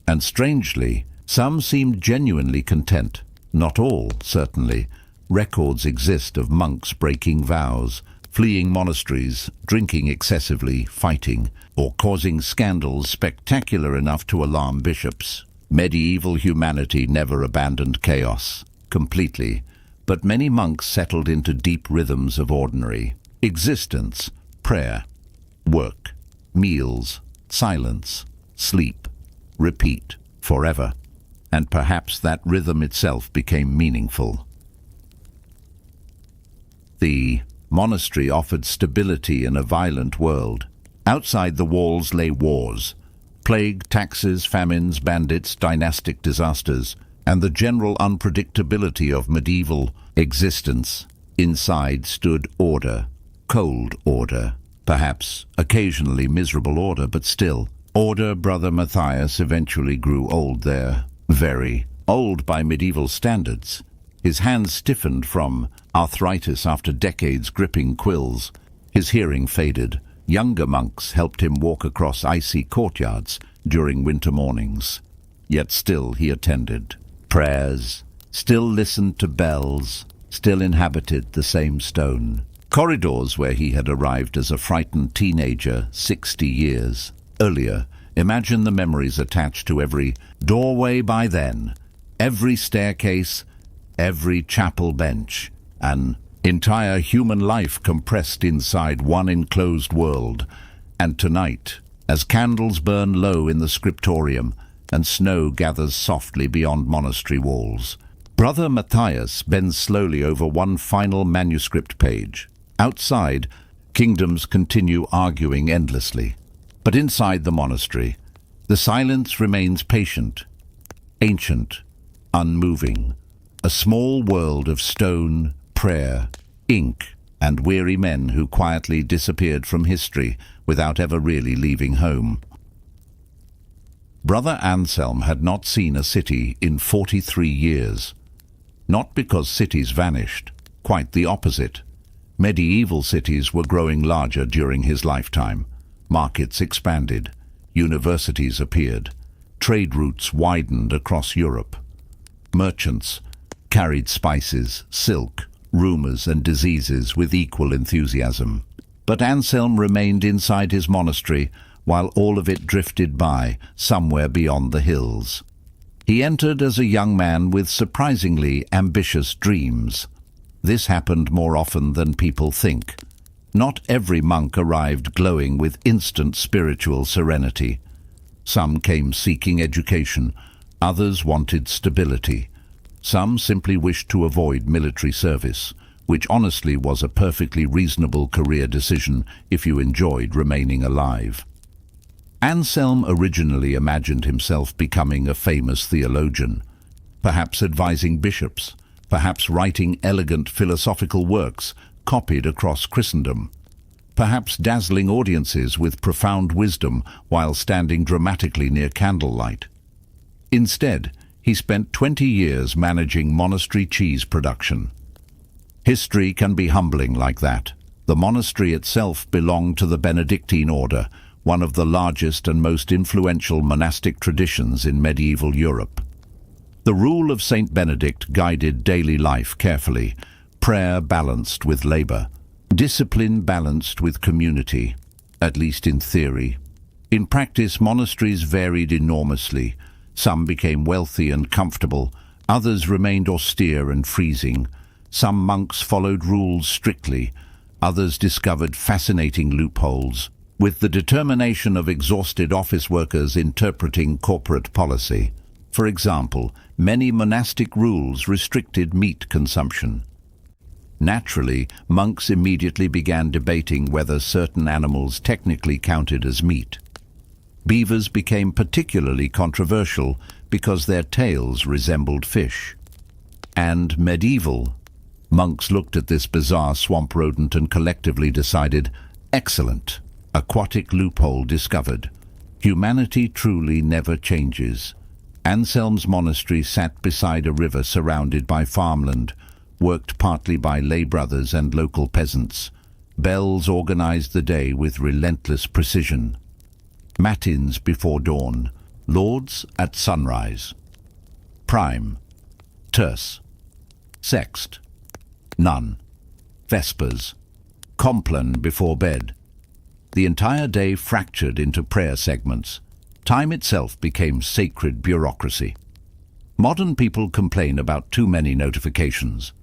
And strangely, some seemed genuinely content. Not all, certainly. Records exist of monks breaking vows, fleeing monasteries, drinking excessively, fighting, or causing scandals spectacular enough to alarm bishops. Medieval humanity never abandoned chaos completely, but many monks settled into deep rhythms of ordinary existence: prayer, work, meals, silence, sleep, repeat, forever. And perhaps that rhythm itself became meaningful. The monastery offered stability in a violent world. Outside the walls lay wars, plague, taxes, famines, bandits, dynastic disasters, and the general unpredictability of medieval existence. Inside stood order, cold order, perhaps occasionally miserable order, but still order. Brother Matthias eventually grew old there, very old by medieval standards. His hands stiffened from arthritis after decades gripping quills. His hearing faded. Younger monks helped him walk across icy courtyards during winter mornings. Yet still he attended prayers, still listened to bells, still inhabited the same stone corridors where he had arrived as a frightened teenager 60 years earlier. Imagine the memories attached to every doorway by then, every staircase, every chapel bench, an entire human life compressed inside one enclosed world. And tonight, as candles burn low in the scriptorium and snow gathers softly beyond monastery walls, Brother Matthias bends slowly over one final manuscript page. Outside, kingdoms continue arguing endlessly. But inside the monastery, the silence remains patient, ancient, unmoving. A small world of stone, prayer, ink, and weary men who quietly disappeared from history without ever really leaving home. Brother Anselm had not seen a city in 43 years. Not because cities vanished, quite the opposite. Medieval cities were growing larger during his lifetime. Markets expanded, universities appeared, trade routes widened across Europe. Merchants carried spices, silk, rumors, and diseases with equal enthusiasm. But Anselm remained inside his monastery while all of it drifted by, somewhere beyond the hills. He entered as a young man with surprisingly ambitious dreams. This happened more often than people think. Not every monk arrived glowing with instant spiritual serenity. Some came seeking education, others wanted stability. Some simply wished to avoid military service, which honestly was a perfectly reasonable career decision if you enjoyed remaining alive. Anselm originally imagined himself becoming a famous theologian, perhaps advising bishops, perhaps writing elegant philosophical works copied across Christendom, perhaps dazzling audiences with profound wisdom while standing dramatically near candlelight. Instead, he spent 20 years managing monastery cheese production. History can be humbling like that. The monastery itself belonged to the Benedictine order, one of the largest and most influential monastic traditions in medieval Europe. The rule of Saint Benedict guided daily life carefully, prayer balanced with labor, discipline balanced with community, at least in theory. In practice, monasteries varied enormously. Some became wealthy and comfortable, others remained austere and freezing. Some monks followed rules strictly, others discovered fascinating loopholes, with the determination of exhausted office workers interpreting corporate policy. For example, many monastic rules restricted meat consumption. Naturally, monks immediately began debating whether certain animals technically counted as meat. Beavers became particularly controversial because their tails resembled fish. And medieval. Monks looked at this bizarre swamp rodent and collectively decided, excellent, aquatic loophole discovered. Humanity truly never changes. Anselm's monastery sat beside a river surrounded by farmland, worked partly by lay brothers and local peasants. Bells organized the day with relentless precision. Matins before dawn, lauds at sunrise. Prime, terce, sext, none, vespers, compline before bed. The entire day fractured into prayer segments. Time itself became sacred bureaucracy. Modern people complain about too many notifications.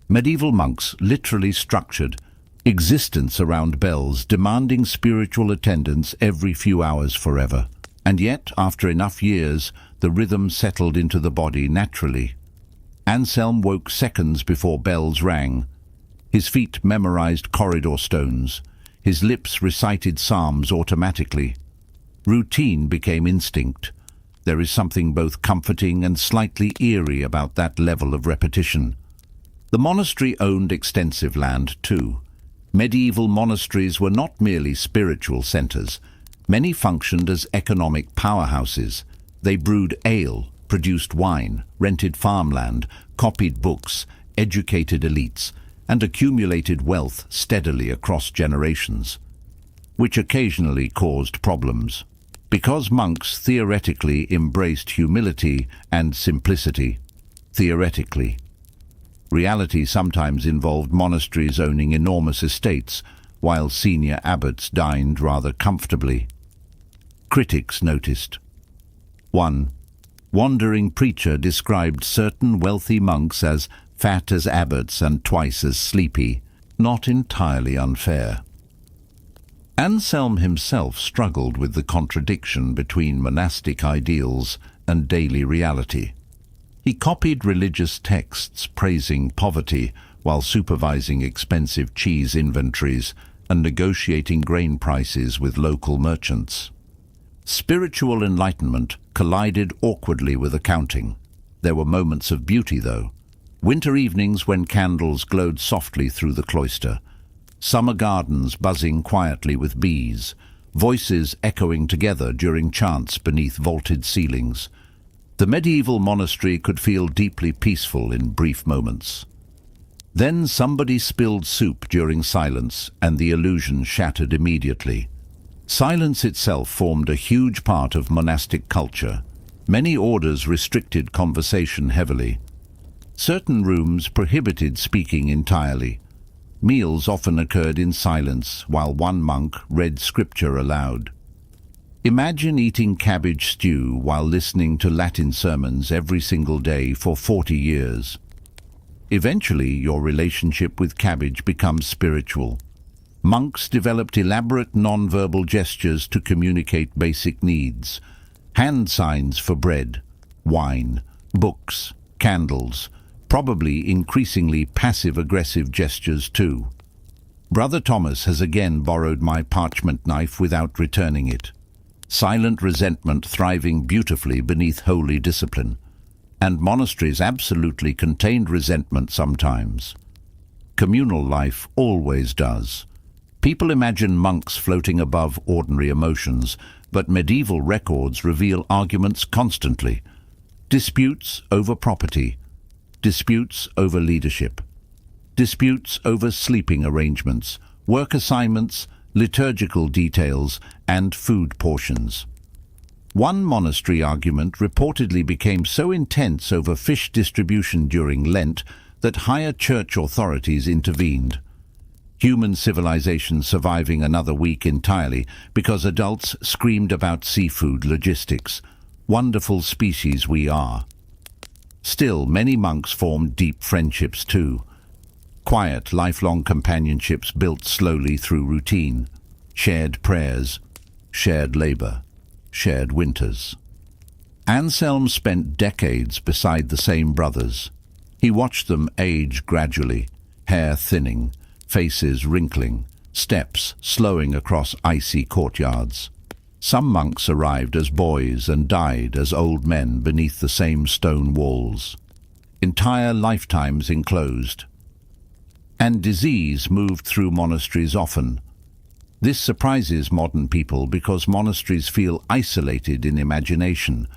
Medieval monks literally structured existence around bells, demanding spiritual attendance every few hours forever. And yet, after enough years, the rhythm settled into the body naturally. Anselm woke seconds before bells rang. His feet memorized corridor stones. His lips recited psalms automatically. Routine became instinct. There is something both comforting and slightly eerie about that level of repetition. The monastery owned extensive land too. Medieval monasteries were not merely spiritual centers. Many functioned as economic powerhouses. They brewed ale, produced wine, rented farmland, copied books, educated elites, and accumulated wealth steadily across generations, which occasionally caused problems. Because monks theoretically embraced humility and simplicity, theoretically. Reality sometimes involved monasteries owning enormous estates, while senior abbots dined rather comfortably. Critics noticed. 1. Wandering preacher described certain wealthy monks as fat as abbots and twice as sleepy, not entirely unfair. Anselm himself struggled with the contradiction between monastic ideals and daily reality. He copied religious texts praising poverty while supervising expensive cheese inventories and negotiating grain prices with local merchants. Spiritual enlightenment collided awkwardly with accounting. There were moments of beauty, though. Winter evenings when candles glowed softly through the cloister. Summer gardens buzzing quietly with bees. Voices echoing together during chants beneath vaulted ceilings. The medieval monastery could feel deeply peaceful in brief moments. Then somebody spilled soup during silence, and the illusion shattered immediately. Silence itself formed a huge part of monastic culture. Many orders restricted conversation heavily. Certain rooms prohibited speaking entirely. Meals often occurred in silence while one monk read scripture aloud. Imagine eating cabbage stew while listening to Latin sermons every single day for 40 years. Eventually, your relationship with cabbage becomes spiritual. Monks developed elaborate non-verbal gestures to communicate basic needs. Hand signs for bread, wine, books, candles, probably increasingly passive-aggressive gestures too. Brother Thomas has again borrowed my parchment knife without returning it. Silent resentment thriving beautifully beneath holy discipline. And monasteries absolutely contained resentment sometimes. Communal life always does. People imagine monks floating above ordinary emotions, but medieval records reveal arguments constantly. Disputes over property, disputes over leadership, disputes over sleeping arrangements, work assignments, liturgical details, and food portions. One monastery argument reportedly became so intense over fish distribution during Lent that higher church authorities intervened. Human civilization surviving another week entirely because adults screamed about seafood logistics. Wonderful species we are. Still, many monks formed deep friendships too. Quiet, lifelong companionships built slowly through routine. Shared prayers, shared labor, shared winters. Anselm spent decades beside the same brothers. He watched them age gradually, hair thinning, faces wrinkling, steps slowing across icy courtyards. Some monks arrived as boys and died as old men beneath the same stone walls. Entire lifetimes enclosed. And disease moved through monasteries often. This surprises modern people because monasteries feel isolated in imagination,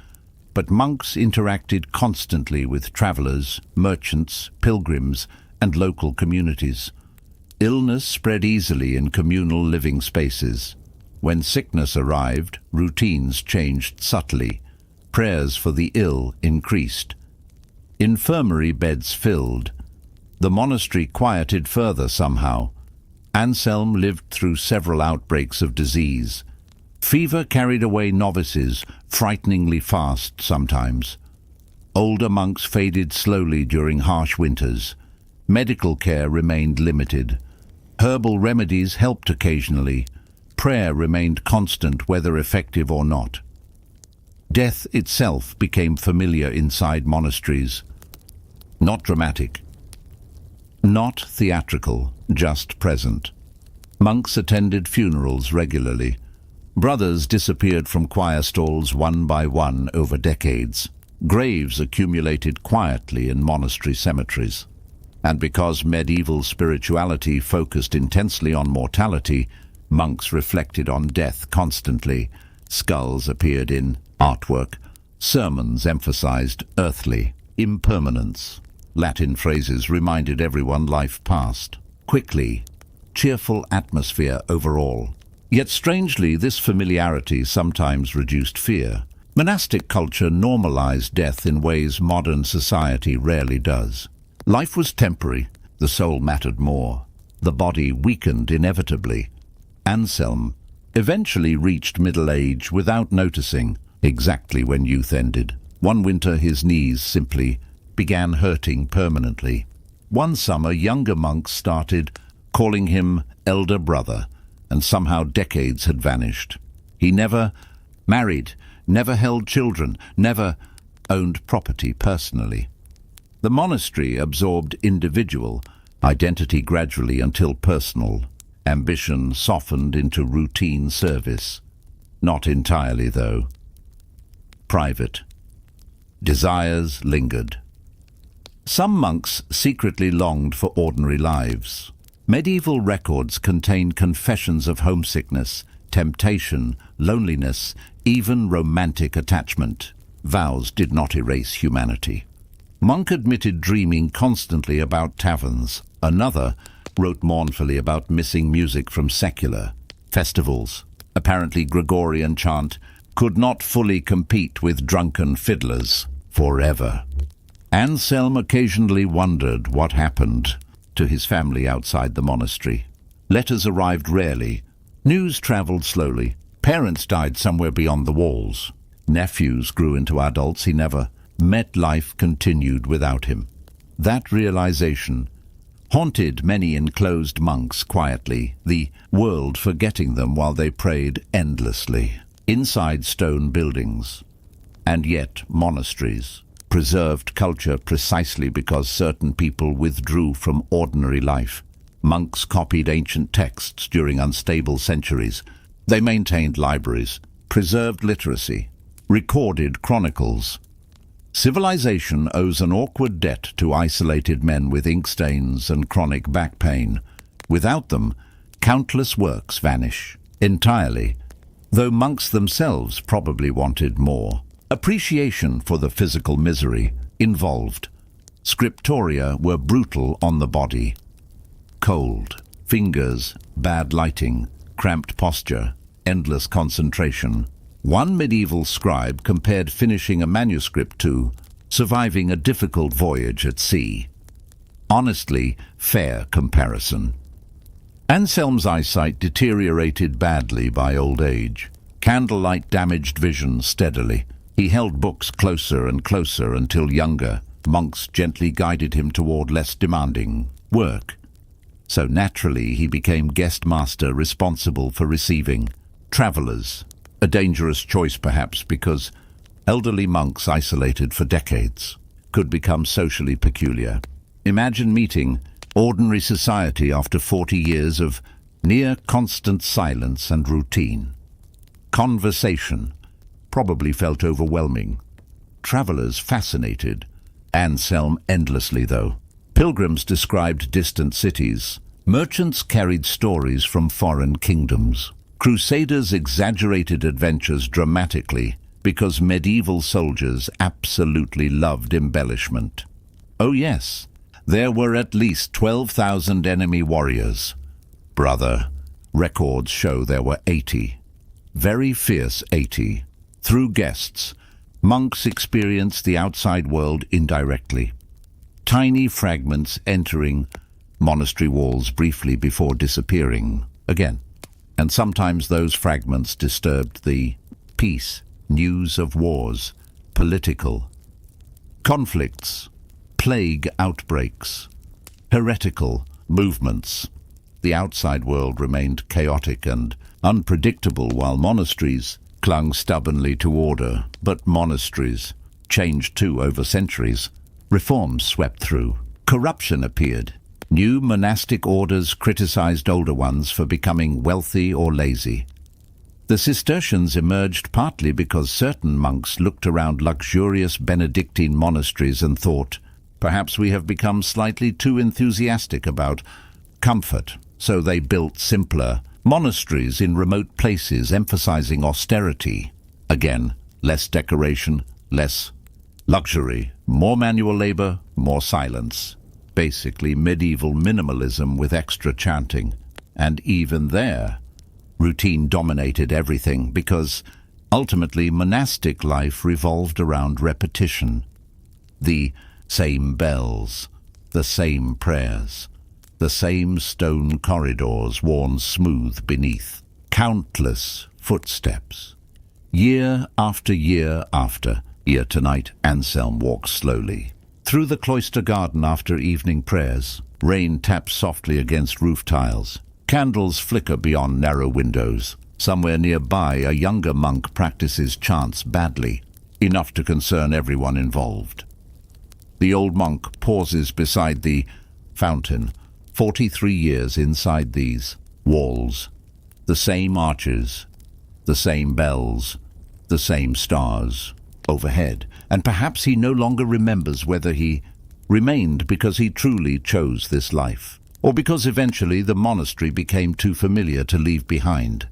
but monks interacted constantly with travelers, merchants, pilgrims, and local communities. Illness spread easily in communal living spaces. When sickness arrived, routines changed subtly. Prayers for the ill increased. Infirmary beds filled. The monastery quieted further somehow. Anselm lived through several outbreaks of disease. Fever carried away novices, frighteningly fast sometimes. Older monks faded slowly during harsh winters. Medical care remained limited. Herbal remedies helped occasionally. Prayer remained constant whether effective or not. Death itself became familiar inside monasteries. Not dramatic. Not theatrical, just present. Monks attended funerals regularly. Brothers disappeared from choir stalls one by one over decades. Graves accumulated quietly in monastery cemeteries. And because medieval spirituality focused intensely on mortality, monks reflected on death constantly. Skulls appeared in artwork. Sermons emphasized earthly impermanence. Latin phrases reminded everyone life passed. Quickly, cheerful atmosphere overall. Yet strangely, this familiarity sometimes reduced fear. Monastic culture normalized death in ways modern society rarely does. Life was temporary, the soul mattered more. The body weakened inevitably. Anselm eventually reached middle age without noticing, exactly when youth ended. One winter his knees simply began hurting permanently. One summer younger monks started calling him elder brother, and somehow decades had vanished. He never married, never held children, never owned property personally. The monastery absorbed individual identity gradually until personal. Ambition softened into routine service. Not entirely, though. Private. Desires lingered. Some monks secretly longed for ordinary lives. Medieval records contain confessions of homesickness, temptation, loneliness, even romantic attachment. Vows did not erase humanity. Monk admitted dreaming constantly about taverns. Another wrote mournfully about missing music from secular festivals. Apparently Gregorian chant could not fully compete with drunken fiddlers forever. Anselm occasionally wondered what happened. to his family outside the monastery. Letters arrived rarely. News travelled slowly. Parents died somewhere beyond the walls. Nephews grew into adults he never met. Life continued without him. That realization haunted many enclosed monks quietly, the world forgetting them while they prayed endlessly. Inside stone buildings, and yet monasteries, preserved culture precisely because certain people withdrew from ordinary life. Monks copied ancient texts during unstable centuries. They maintained libraries, preserved literacy, recorded chronicles. Civilization owes an awkward debt to isolated men with ink stains and chronic back pain. Without them, countless works vanish entirely, though monks themselves probably wanted more. Appreciation for the physical misery involved. Scriptoria were brutal on the body. Cold, fingers, bad lighting, cramped posture, endless concentration. One medieval scribe compared finishing a manuscript to surviving a difficult voyage at sea. Honestly, fair comparison. Anselm's eyesight deteriorated badly by old age. Candlelight damaged vision steadily. He held books closer and closer until younger monks gently guided him toward less demanding work. So naturally he became guest master responsible for receiving travelers. A dangerous choice perhaps, because elderly monks isolated for decades could become socially peculiar. Imagine meeting ordinary society after 40 years of near constant silence and routine. Conversation probably felt overwhelming. Travelers fascinated Anselm endlessly, though. Pilgrims described distant cities. Merchants carried stories from foreign kingdoms. Crusaders exaggerated adventures dramatically because medieval soldiers absolutely loved embellishment. Oh yes, there were at least 12,000 enemy warriors. Brother, records show there were 80. Very fierce 80. Through guests, monks experienced the outside world indirectly. Tiny fragments entering monastery walls briefly before disappearing again. And sometimes those fragments disturbed the peace. News of wars, political conflicts, plague outbreaks, heretical movements. The outside world remained chaotic and unpredictable while monasteries clung stubbornly to order. But monasteries changed too over centuries. Reforms swept through. Corruption appeared. New monastic orders criticized older ones for becoming wealthy or lazy. The Cistercians emerged partly because certain monks looked around luxurious Benedictine monasteries and thought, perhaps we have become slightly too enthusiastic about comfort, so they built simpler monasteries in remote places emphasizing austerity. Again, less decoration, less luxury, more manual labor, more silence. Basically medieval minimalism with extra chanting. And even there, routine dominated everything because ultimately monastic life revolved around repetition. The same bells, the same prayers, the same stone corridors worn smooth beneath, countless footsteps. Year after year after year. Tonight Anselm walks slowly through the cloister garden after evening prayers. Rain taps softly against roof tiles. Candles flicker beyond narrow windows. Somewhere nearby, a younger monk practices chants badly, enough to concern everyone involved. The old monk pauses beside the fountain, 43 years inside these walls. The same arches, the same bells, the same stars overhead, and perhaps he no longer remembers whether he remained because he truly chose this life, or because eventually the monastery became too familiar to leave behind.